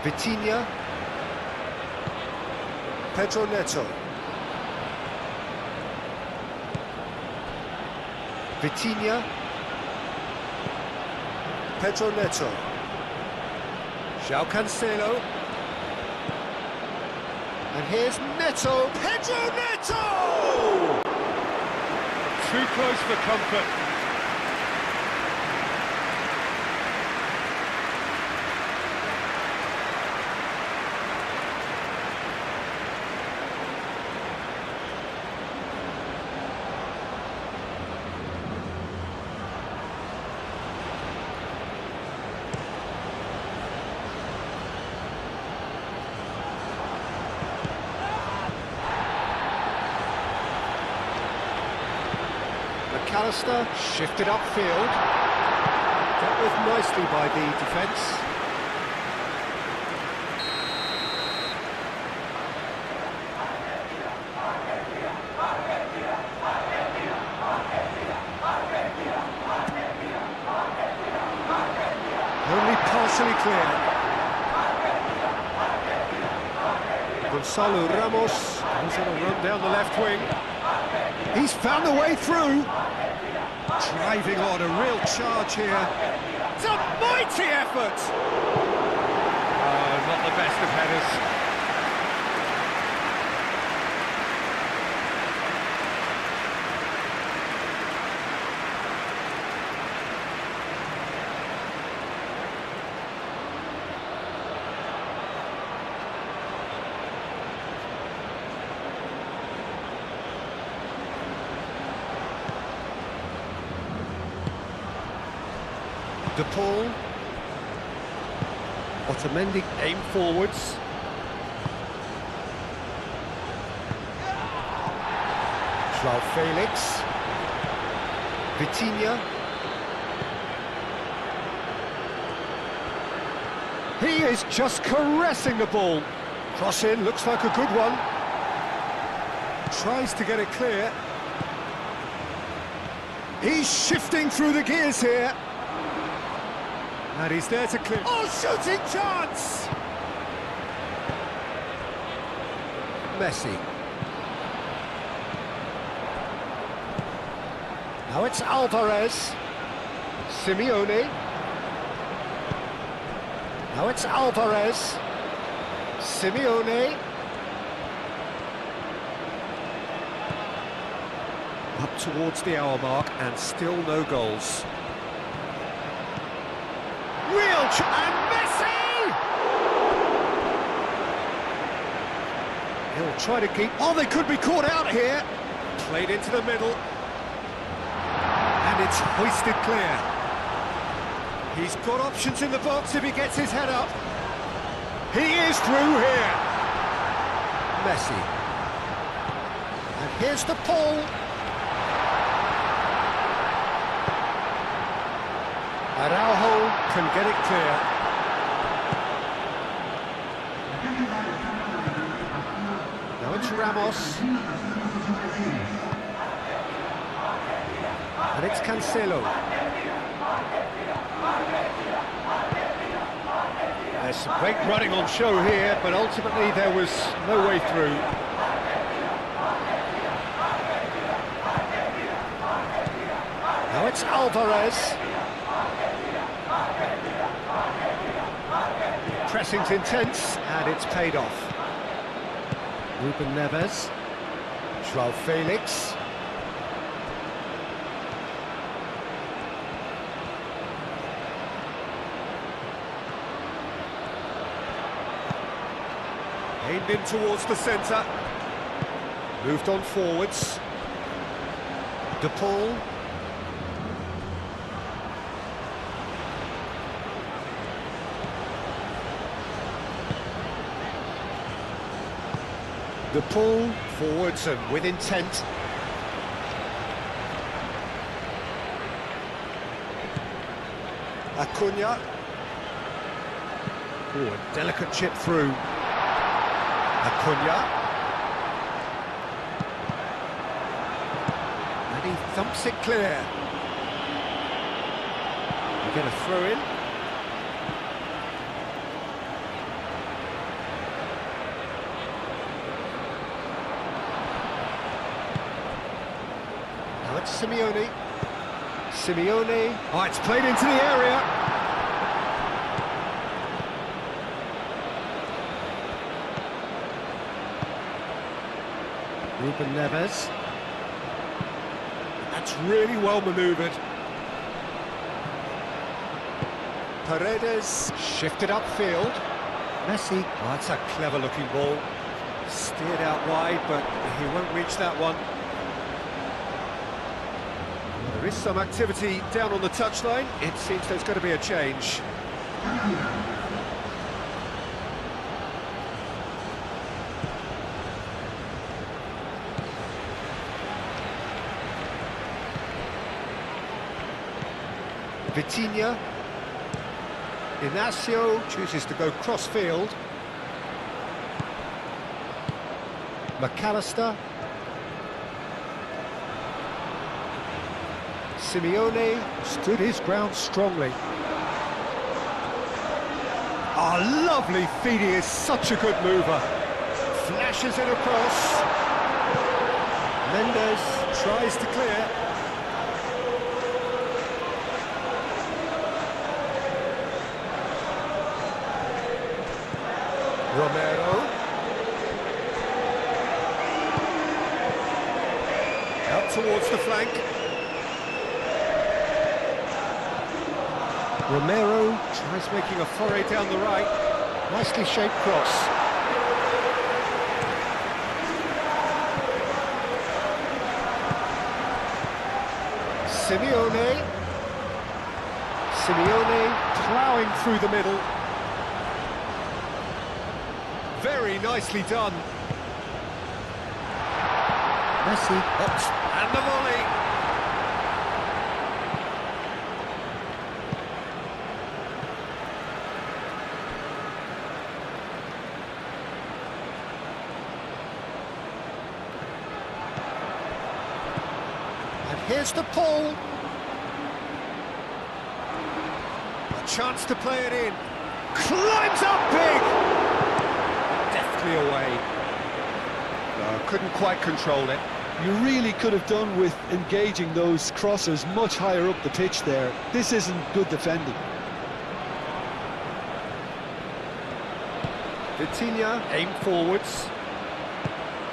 Vitinha. Pedro Neto. Vitinha. Pedro Neto. João Cancelo. And here's Neto. Pedro Neto! Too close for comfort. McAllister shifted upfield. Dealt with nicely by the defence. Only partially clear. Gonzalo Ramos goes on a run down the left wing. He's found the way through. Driving on, a real charge here. It's a mighty effort! Oh, not the best of headers. De Paul. Otamendi aim forwards. João Felix. Vitinha. He is just caressing the ball. Cross in, looks like a good one. Tries to get it clear. He's shifting through the gears here. And he's there to clear. Oh, shooting chance! Messi. Now it's Alvarez. Simeone. Now it's Alvarez. Simeone. Up towards the hour mark and still no goals. And Messi! He'll try to keep... Oh, they could be caught out here. Played into the middle. And it's hoisted clear. He's got options in the box if he gets his head up. He is through here. Messi. And here's the Paul. Araujo can get it clear. Now it's Ramos. And it's Cancelo. There's some great running on show here, but ultimately there was no way through. Now it's Alvarez. Pressing's intense, and it's paid off. Ruben Neves. João Felix. Aimed in towards the centre. Moved on forwards. De Paul. De Paul forwards and with intent. Acuna. Oh, a delicate chip through. Acuna. And he thumps it clear. We get a throw in. Now it's Simeone. Simeone. Oh, it's played into the area. Ruben Neves. That's really well manoeuvred. Paredes shifted upfield. Messi. Oh, that's a clever looking ball. Steered out wide, but he won't reach that one. There is some activity down on the touchline. It seems there's going to be a change. Vitinha. Inacio chooses to go cross-field. McAllister. Simeone stood his ground strongly. Oh, lovely feed, he is such a good mover. Flashes it across. Mendes tries to clear. Romero. Out towards the flank. Romero tries making a foray down the right. Nicely shaped cross. Simeone. Simeone ploughing through the middle. Very nicely done. Messi. Oops. And the volley. And here's the Paul. A chance to play it in. Climbs up big. Away. Couldn't quite control it. You really could have done with engaging those crossers much higher up the pitch there. This isn't good defending. Vitinha aimed forwards.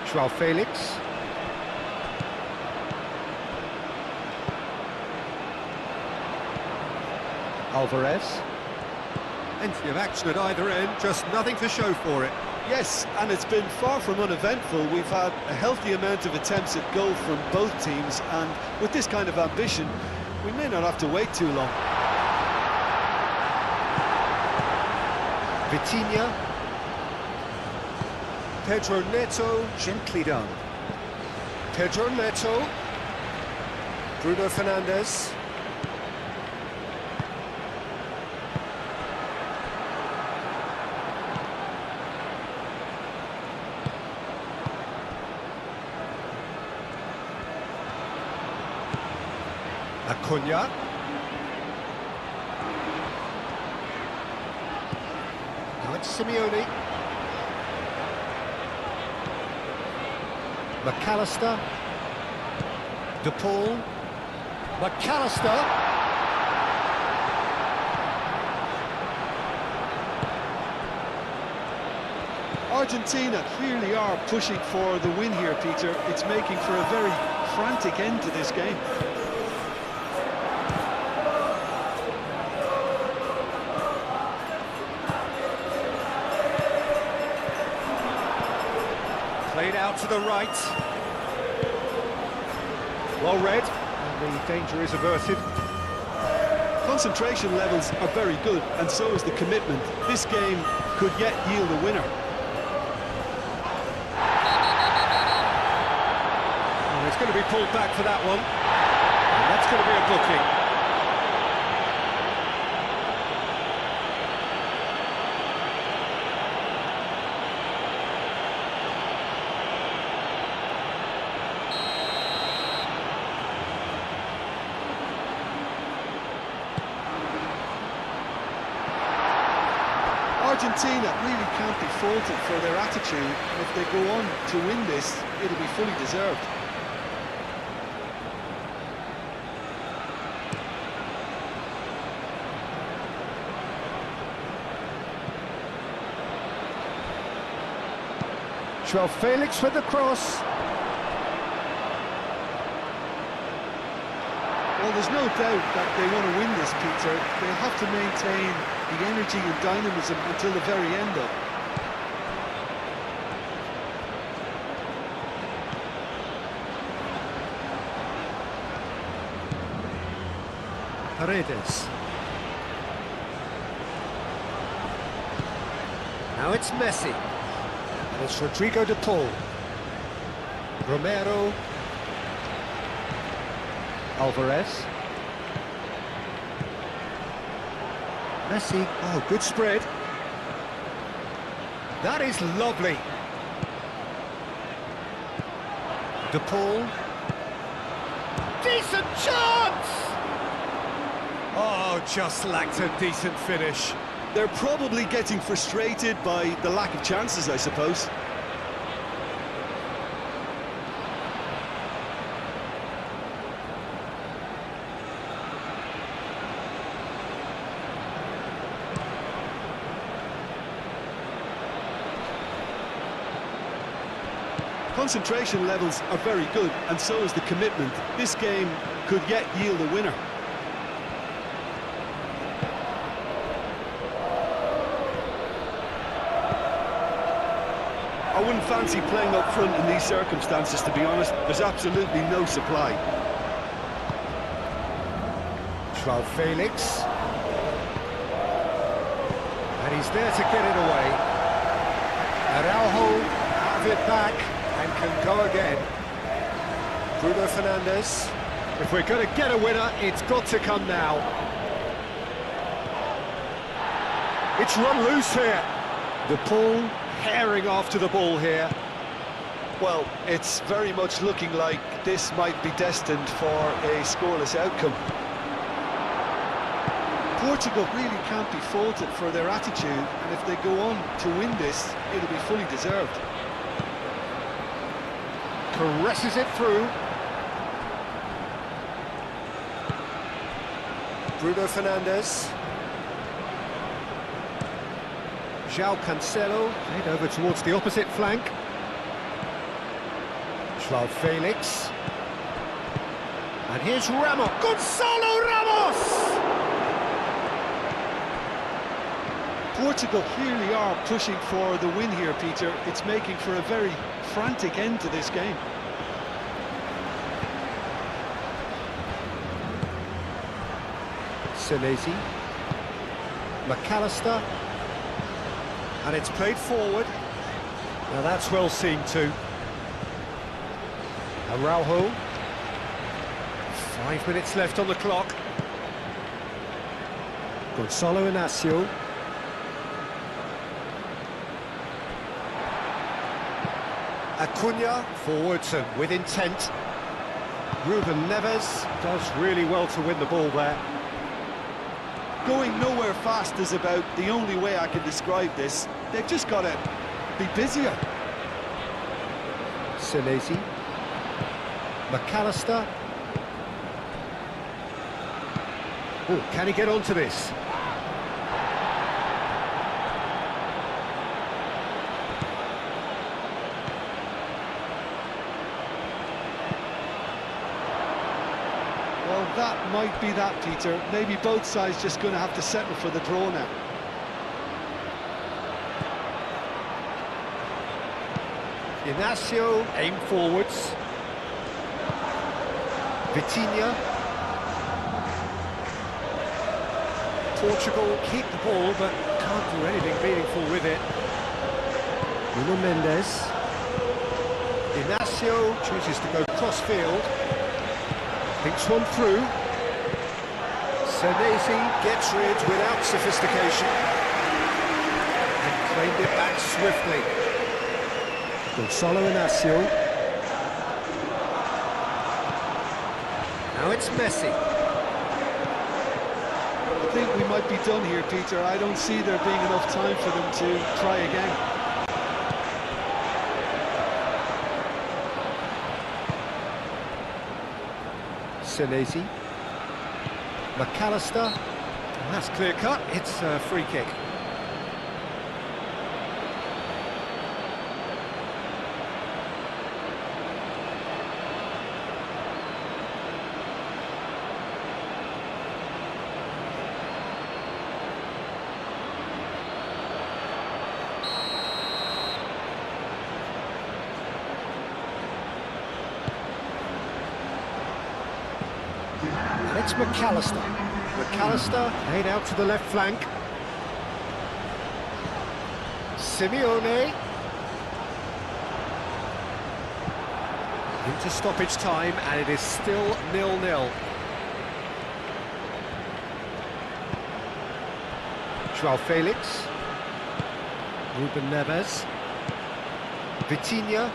João Felix. Alvarez. Plenty of action at either end, just nothing to show for it. Yes, and it's been far from uneventful. We've had a healthy amount of attempts at goal from both teams, and with this kind of ambition, we may not have to wait too long. Vitinha. Pedro Neto, gently done. Pedro Neto. Bruno Fernandes. Acuna. Now it's Simeone. McAllister. De Paul. McAllister. Argentina clearly are pushing for the win here, Peter. It's making for a very frantic end to this game. Played out to the right. Well read, and the danger is averted. Concentration levels are very good, and so is the commitment. This game could yet yield a winner. It's going to be pulled back for that one. And that's going to be a booking. 'Argentina really can't be faulted for their attitude, and if they go on to win this, it'll be fully deserved. João Felix with the cross. Well, there's no doubt that they want to win this, Peter. They'll have to maintain the energy and dynamism until the very end of. Paredes. Now it's Messi. And it's Rodrigo de Paul. Romero. Alvarez. Messi. Oh, good spread. That is lovely. De Paul. Decent chance! Oh, just lacked a decent finish. They're probably getting frustrated by the lack of chances, I suppose. Concentration levels are very good, and so is the commitment. This game could yet yield a winner. I wouldn't fancy playing up front in these circumstances, to be honest. There's absolutely no supply. João Felix. And he's there to get it away. Araujo have it back and can go again. Bruno Fernandes. If we're going to get a winner, it's got to come now. It's run loose here. De Paul herring after the ball here. Well, it's very much looking like this might be destined for a scoreless outcome. Portugal really can't be faulted for their attitude, and if they go on to win this, it'll be fully deserved. Caresses it through. Bruno Fernandes. João Cancelo, played over towards the opposite flank. João Felix. And here's Ramos. Gonzalo Ramos! Portugal clearly are pushing for the win here, Peter. It's making for a very frantic end to this game. Senesi. McAllister. And it's played forward. Now that's well seen too. Araujo. 5 minutes left on the clock. Gonzalo Inacio. Acuna forwards and with intent. Ruben Neves does really well to win the ball there. Going nowhere fast is about the only way I can describe this. They've just got to be busier. Senesi. McAllister. Oh, can he get onto this? Well, that might be that, Peter. Maybe both sides just going to have to settle for the draw now. Inacio, aim forwards. Vitinha. Portugal keep the ball, but can't do anything meaningful with it. Nuno Mendes. Inacio chooses to go cross-field. Thinks one through. Senesi gets rid without sophistication. And claimed it back swiftly. Gonzalo Inacio. Now it's Messi. I think we might be done here, Peter. I don't see there being enough time for them to try again. Senesi. McAllister. And that's clear cut. It's a free kick. And it's McAllister. McAllister laid out to the left flank. Simeone. Into stoppage time, and it is still 0-0. João Felix. Ruben Neves. Vitinha.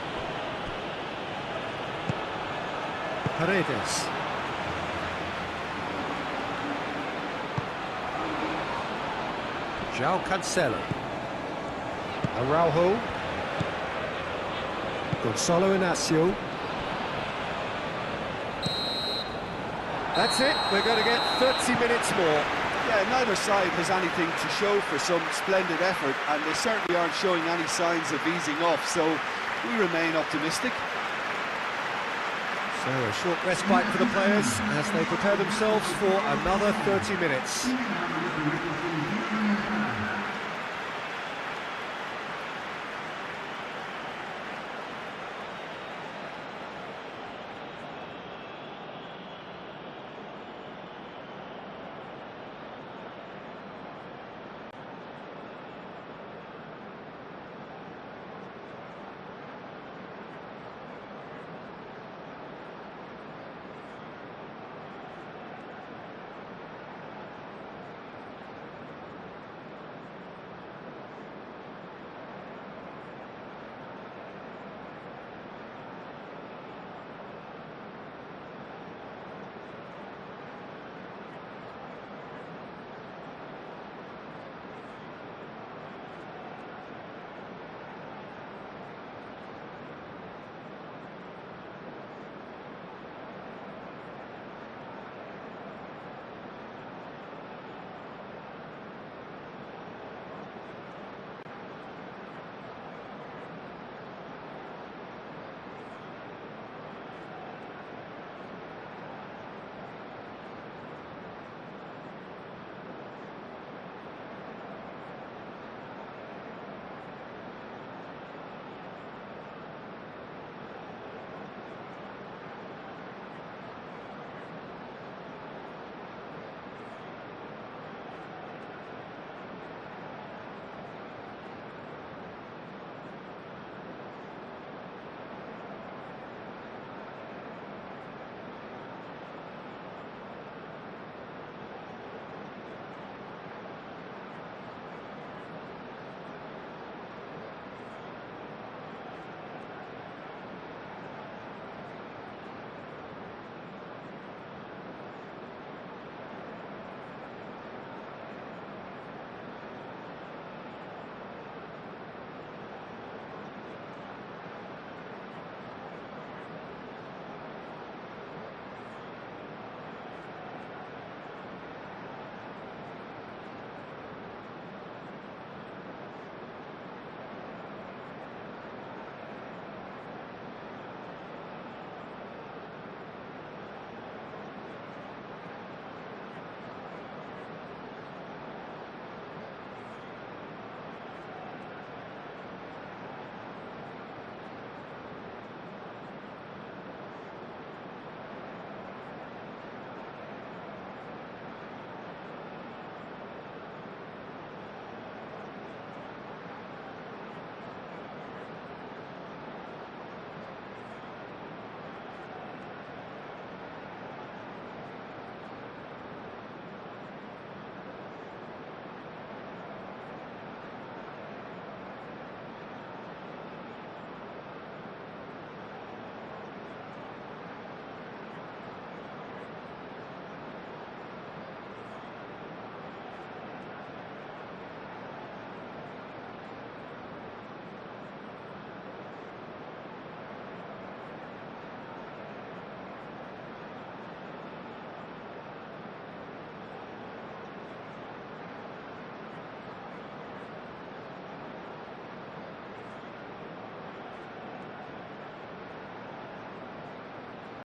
Paredes. João Cancelo. Araujo. Gonzalo Inacio. That's it, we're going to get 30 minutes more. Yeah, neither side has anything to show for some splendid effort, and they certainly aren't showing any signs of easing off, so we remain optimistic. So a short respite for the players as they prepare themselves for another 30 minutes.